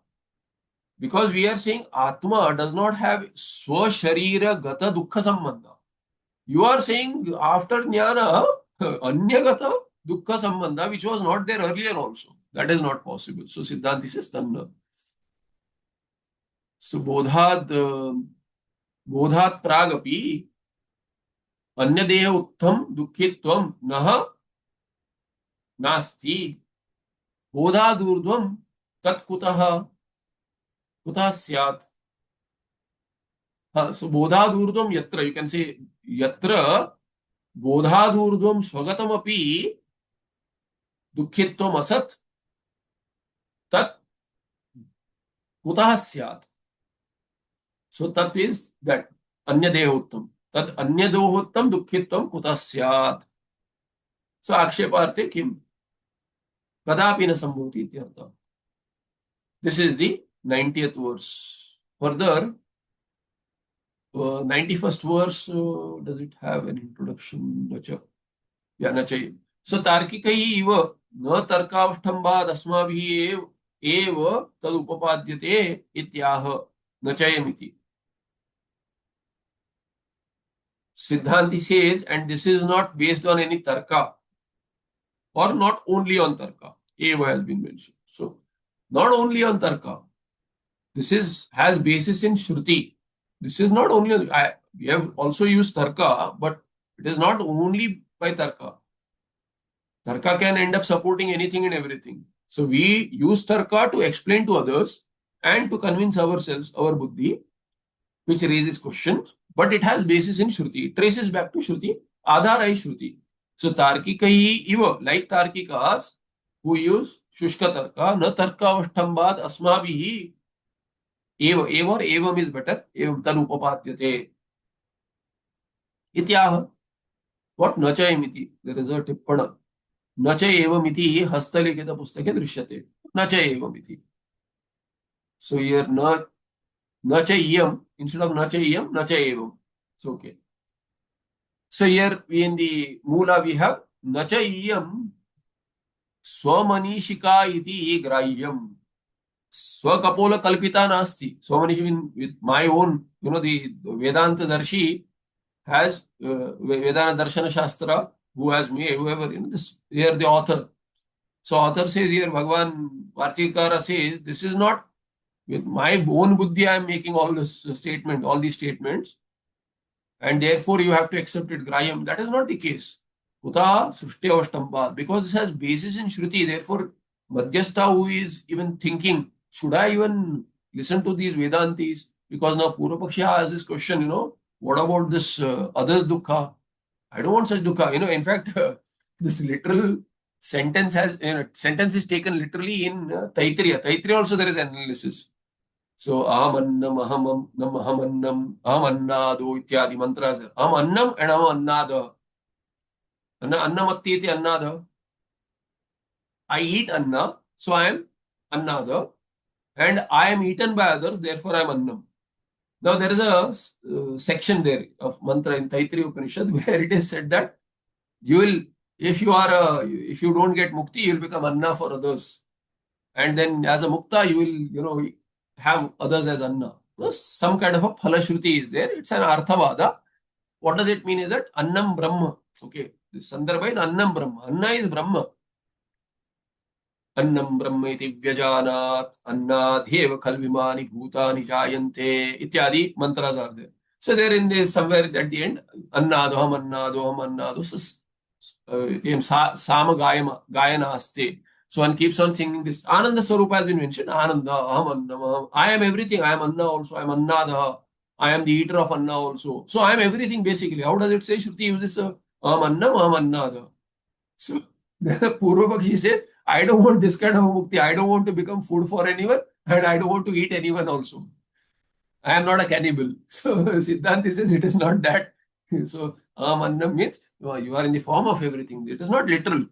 Because we are saying Atma does not have swasharira gata dukkha sambandha. You are saying after jnana, anyagata dukkha sambandha, which was not there earlier also. That is not possible. So Siddhanti says tanna. So bodhat pragapi अन्य देह उत्तम दुखित्वम नह नास्ति बोधादूर्ध्वम तत्कुतः कुतः स्यात्. So बोधादूर्ध्वम यत्र, you can say यत्र बोधादूर्ध्वम स्वगतमपि दुखित्वम असत् तत् कुतः स्यात्. So tat is that अन्य देह उत्तम. तद अन्य दोहोत्तम दुखित्वम कुतः स्यात्. So आक्षेपार्थे किम कदापि न संभवति इत्यर्थः. This is the 90th verse. Further, 91st verse, does it have an introduction? Nacha. Yeah, nacha. So तार्किकैः इव न तर्कावष्टम्भाद् अस्माभिः एव तद् उपपाद्यते इत्याह नचयमिति. Siddhanti says, and this is not based on any tarka, or not only on tarka. Eva has been mentioned. So, not only on tarka. This has basis in Shruti. This is not only, we have also used tarka, but it is not only by tarka. Tarka can end up supporting anything and everything. So we use tarka to explain to others and to convince ourselves, our buddhi, which raises questions, but it has basis in Shruti. It traces back to Shruti. Adhara is Shruti. So Tarkikai iva, like Tarkikas, who use Shushka Tarka, na Tarka Vashtambad Asmabihi, eva, eva or evam is better, evam tanupapadyate. Ityah, what nachayamiti? There is a tippana. Nacha evamiti hastalikita pustake drishyate. Nacha evamiti. So here nacha iyam, instead of nacha iyam, nacha evam. It's okay. So here in the Mula we have Nacha iyam Swamanishika iti grahyam. Swakapola kalpita nasti. Swamanishi means with my own, the Vedanta Darshi has Vedanta Darshana Shastra, who has made, whoever, this, here the author. So author says here, Bhagavan Vartikara says, this is not with my own buddhi I am making all this statement, all these statements, and therefore you have to accept it, Graham. That is not the case. Utaha Srushti Avashtambad. Because this has basis in Shruti, therefore Madhyastha who is even thinking, should I even listen to these Vedantis? Because now Purvapakshi has this question, what about this others dukkha? I don't want such dukkha. In fact, this literal sentence sentence is taken literally in Taittiriya. Taittiriya also there is an analysis. So aham annam, aham annado ityadi mantras. Aham annam and aham annada. Annamatti iti annada. I eat anna, so I am annada, and I am eaten by others, therefore I am annam. Now there is a section there of mantra in Taittiriya Upanishad where it is said that you will, if you don't get mukti, you will become anna for others, and then as a mukta you will have others as anna. So some kind of a phalashruti is there. It's an arthavada. What does it mean is that annam brahma. Okay, this sandarbha is annam brahma. Anna is brahma. Annam brahma iti vyajanat, annadhyeva khalvimani bhutani jayante, ityadi mantras are there. So there in this somewhere at the end, annadoham annadoham annado, sama gayana aste. So one keeps on singing this. Ananda Swarupa has been mentioned. Ananda, aham annam, I am everything. I am anna also. I am annadaha. I am the eater of anna also. So I am everything basically. How does it say? Shruti uses aham annam, aham annada. So the Purvapakshi says, I don't want this kind of a mukti. I don't want to become food for anyone, and I don't want to eat anyone also. I am not a cannibal. So Siddhanta says it is not that. So aham means you are in the form of everything. It is not literal.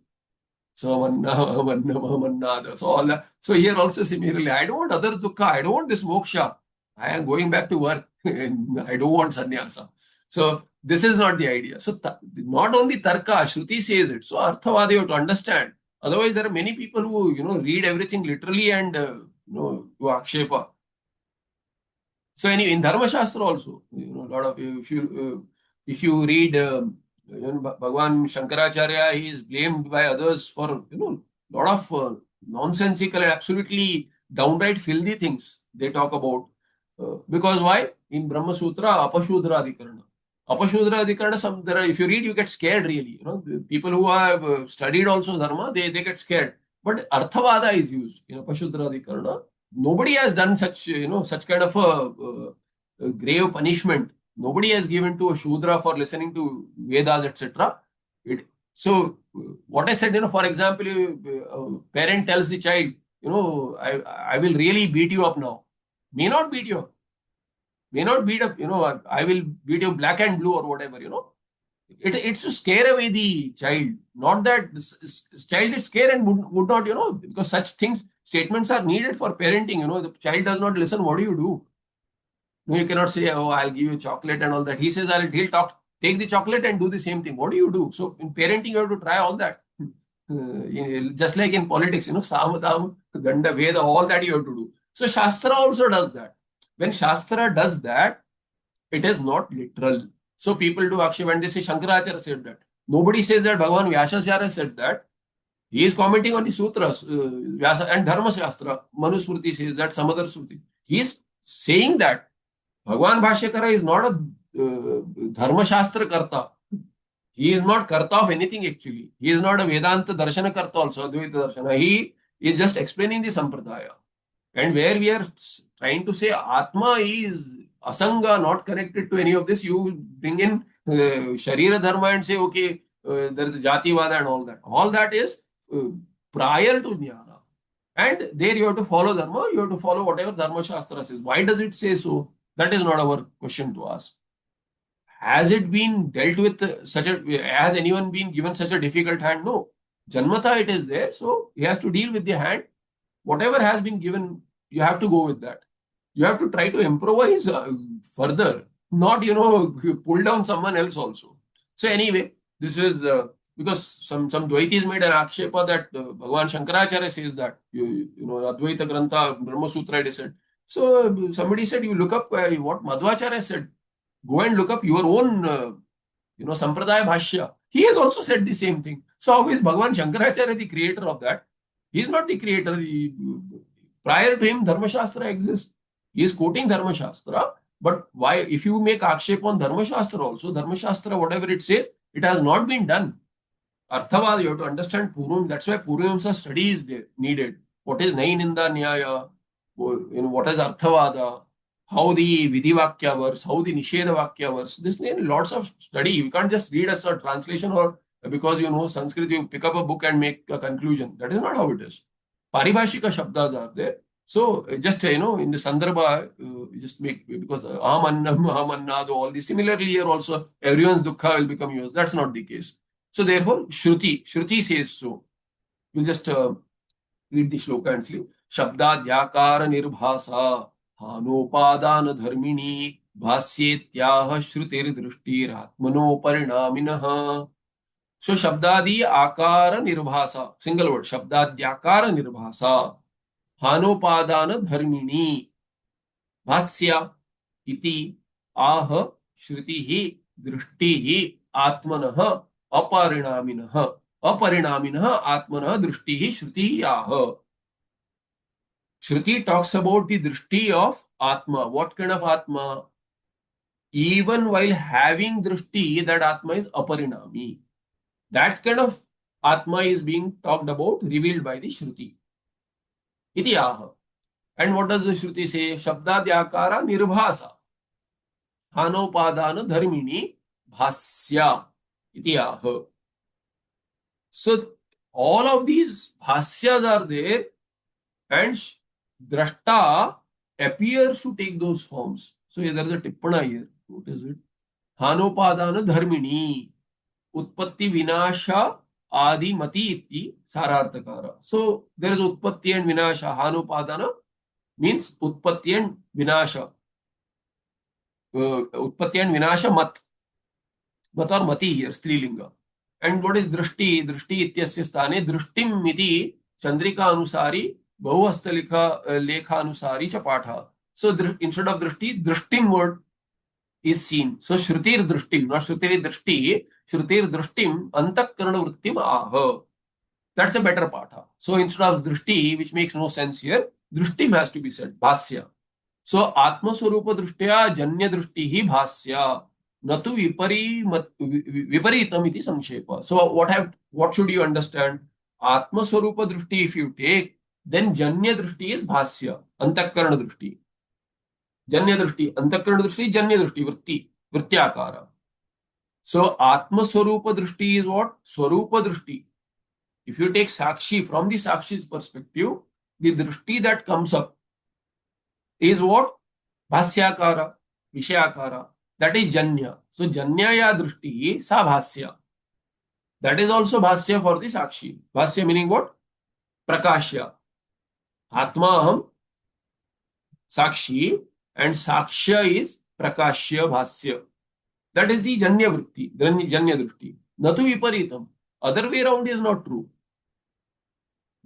So aham so all that. So here also similarly, I don't want others dukkha. I don't want this moksha. I am going back to work. I don't want sannyasa. So this is not the idea. So not only tarka, Shruti says it. So arthavada you have to understand. Otherwise, there are many people who read everything literally and do akshepa. So anyway, in Dharma Shastra also, a lot of if you read Bhagwan Shankaracharya, he is blamed by others for lot of nonsensical and absolutely downright filthy things they talk about. Because why? In Brahma Sutra, Apashudra Adhikarana. Apashudra Adhikarana, if you read, you get scared really. The people who have studied also Dharma, they get scared. But Arthavada is used in Apashudra Adhikarana. Nobody has done such kind of a grave punishment. Nobody has given to a Shudra for listening to Vedas, etc. So what I said, for example, a parent tells the child, I will really beat you up now. May not beat you up. May not beat up, I will beat you black and blue or whatever, It's to scare away the child. Not that the child is scared and would not, because such statements are needed for parenting. The child does not listen. What do you do? No, you cannot say, oh, I'll give you chocolate and all that. He says, take the chocolate and do the same thing. What do you do? So in parenting, you have to try all that. Just like in politics, Samadam, Danda, Veda, all that you have to do. So Shastra also does that. When Shastra does that, it is not literal. So people do Akshay and they say Shankaracharya said that. Nobody says that Bhagavan Vyasacharya said that. He is commenting on the sutras, Vyasa and Dharma Shastra. Manusmriti says that, some other Smriti. He is saying that Bhagavan Bhashyakara is not a Dharma Shastra karta. He is not karta of anything actually. He is not a Vedanta darshana karta also, Advaita darshana. He is just explaining the sampradaya. And where we are trying to say Atma is Asanga, not connected to any of this, you bring in Sharira Dharma and say, okay, there is Jati Vada and all that. All that is uh, prior to Jnana. And there you have to follow Dharma, you have to follow whatever Dharma Shastra says. Why does it say so? That is not our question to ask. Has it been dealt with has anyone been given such a difficult hand? No. Janmata it is there, so he has to deal with the hand. Whatever has been given, you have to go with that. You have to try to improvise further, not, pull down someone else also. So anyway, this is because some Dvaitis made an akshepa that Bhagavan Shankaracharya says that, Advaita Grantha, Brahma Sutra, it is said. So somebody said, you look up what Madhvacharya said. Go and look up your own, Sampradaya Bhashya. He has also said the same thing. So how is Bhagavan Shankaracharya the creator of that? He is not the creator. Prior to him, Dharma Shastra exists. He is quoting Dharma Shastra. But why, if you make akshep on Dharma Shastra also, Dharma Shastra, whatever it says, it has not been done. Arthavad, you have to understand Purim. That's why Purimamsa study is there, needed. What is Naininda Nyaya? What is Arthavada? How the Vidivakya works, how the Nisheda Vakya works. This needs lots of study. You can't just read as a translation or because you know Sanskrit, you pick up a book and make a conclusion. That is not how it is. Paribhashika Shabdas are there. So just, in the Sandarbha, just make, because Amannam, Amannado, all these. Similarly here also, everyone's Dukkha will become yours. That's not the case. So therefore, Shruti says so. We'll just read the shloka and see. Shabdadyakara nirbhasa hanopadana dharmini bhasyetyah shrutir drishtiratmano parinaminah. So Shabdadi akara nirbhasa, single word, Shabdadyakara nirbhasa hanopadana dharmini bhasya iti ah shruti drishti atmanah apariणामिनः atmanah drishti shruti ah. Shruti talks about the drishti of Atma. What kind of Atma? Even while having drishti, that Atma is aparinami. That kind of Atma is being talked about, revealed by the Shruti. Iti aha. And what does the Shruti say? Shabdadyakara nirbhasa hanopadana dharmini bhasya iti aha. So all of these bhasyas are there, and drashta appears to take those forms. So there is a tippana here. What is it? Hanopadana dharmini utpatti vinasha adi mati iti sararthakara. So there is utpatti and vinasha. Hanopadana means utpatti and vinasha. Utpatti and vinasha mat. Mat or mati here, strilinga. And what is drishti? Drishti ityasya sthane drishtim iti chandrika anusari बहुहस्तलेखा lekha cha patha. So instead of drishti, drishtim word is seen. So shrutir drishtim, not shrutir drishti, shrutir drishtim antakarana vrittim aha. That's a better patha. So instead of drishti, which makes no sense here, drishtim has to be said, bhasya. So atma swarupa drishtya janya drishti hi bhasya. Natu viparitam iti samkshepa. So what should you understand? Atma swarupa drishti if you take, then janya drishti is bhasya, antakarana drishti. Janya drishti, antakarana drishti, janya drishti, vrityakara. So atma swarupa drishti is what? Swarupa drishti. If you take sakshi from the sakshi's perspective, the drishti that comes up is what? Bhasyakara, vishayakara. That is janya. So janya ya drishti sa bhasya. That is also bhasya for the sakshi. Bhasya meaning what? Prakashya. Atma aham sakshi and sakshya is prakashya bhasya. That is the janya vritti, janya drishti. Natu viparitam. Other way around is not true.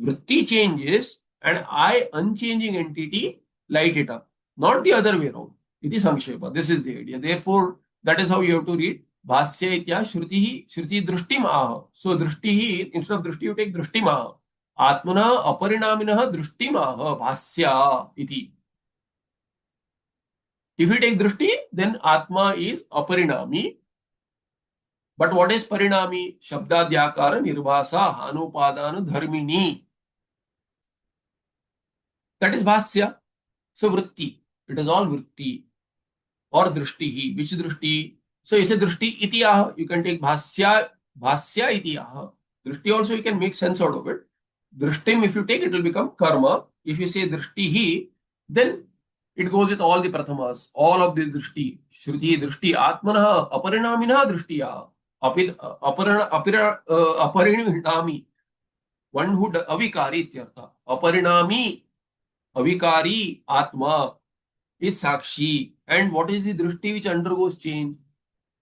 Vritti changes and I, unchanging entity, light it up. Not the other way around. Iti samkshepa. This is the idea. Therefore, that is how you have to read. Bhasya itya shruti drishtim aha. So drishti, instead of drishti, you take drishtim aha. Atmana aparinaminah drishtim aha bhasya iti. If you take drishti, then Atma is aparinami. But what is parinami? Shabdadyakara nirvasa hanupadana dharmini. That is bhasya. So vritti. It is all vritti. Or drishtihi. Which drishti? So is a drishti itiyaha. You can take bhasya itiyaha. Drishti also you can make sense out of it. Drishtim, if you take, it will become karma. If you say drishtihi, then it goes with all the prathamas, all of the drishti. Shruti, drishti, atmanaha, aparinamina drishtiya. Aparinami. One who avikari ityartha. Aparinami, avikari, atma is sakshi. And what is the drishti which undergoes change?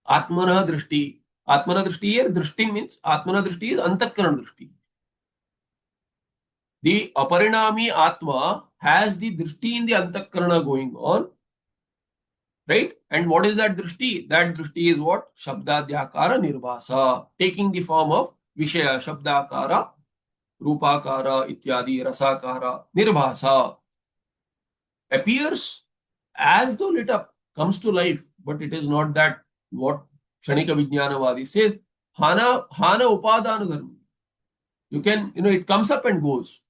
Atmana drishti. Atmana drishti here, drishti means Atmana drishti is antakarana drishti. The aparinami atma has the drishti in the antakarana going on, right? And what is that drishti? That drishti is what? Shabdadyakara nirvasa, taking the form of Vishaya, Shabdakara, Rupakara, Ityadi, Rasakara, Nirvasa, appears as though lit up, comes to life, but it is not that what Kshanika Vijnanavadi says. Hana upadana dharma. You can, it comes up and goes.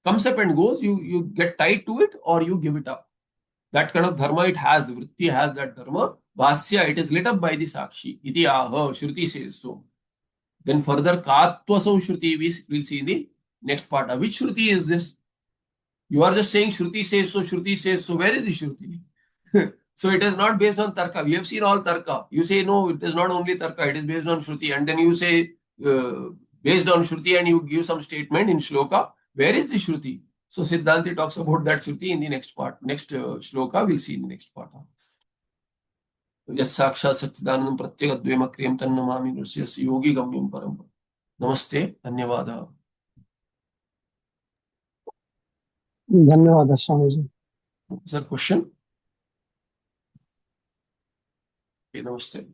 Comes up and goes, you get tied to it or you give it up. That kind of dharma it has, the vritti has that dharma. Vasya, it is lit up by the sakshi. Iti aha, Shruti says so. Then further, Katvasau Shruti, we'll see in the next part. Which Shruti is this? You are just saying Shruti says so, Shruti says so. Where is the Shruti? So it is not based on Tarka. We have seen all Tarka. You say, no, it is not only Tarka, it is based on Shruti. And then you say, based on Shruti, and you give some statement in Shloka. Where is the Shruti? So Siddhanti talks about that Shruti in the next part. Next Shloka, we'll see in the next part. Yes, Saksha Satchidanandam Pratyeka Dvema Kriyam Tannamami Nrusyas Yogi Gamyam Param. Namaste, Dhanyavada. धन्यवाद Swami ji. Sir, question? Okay, namaste.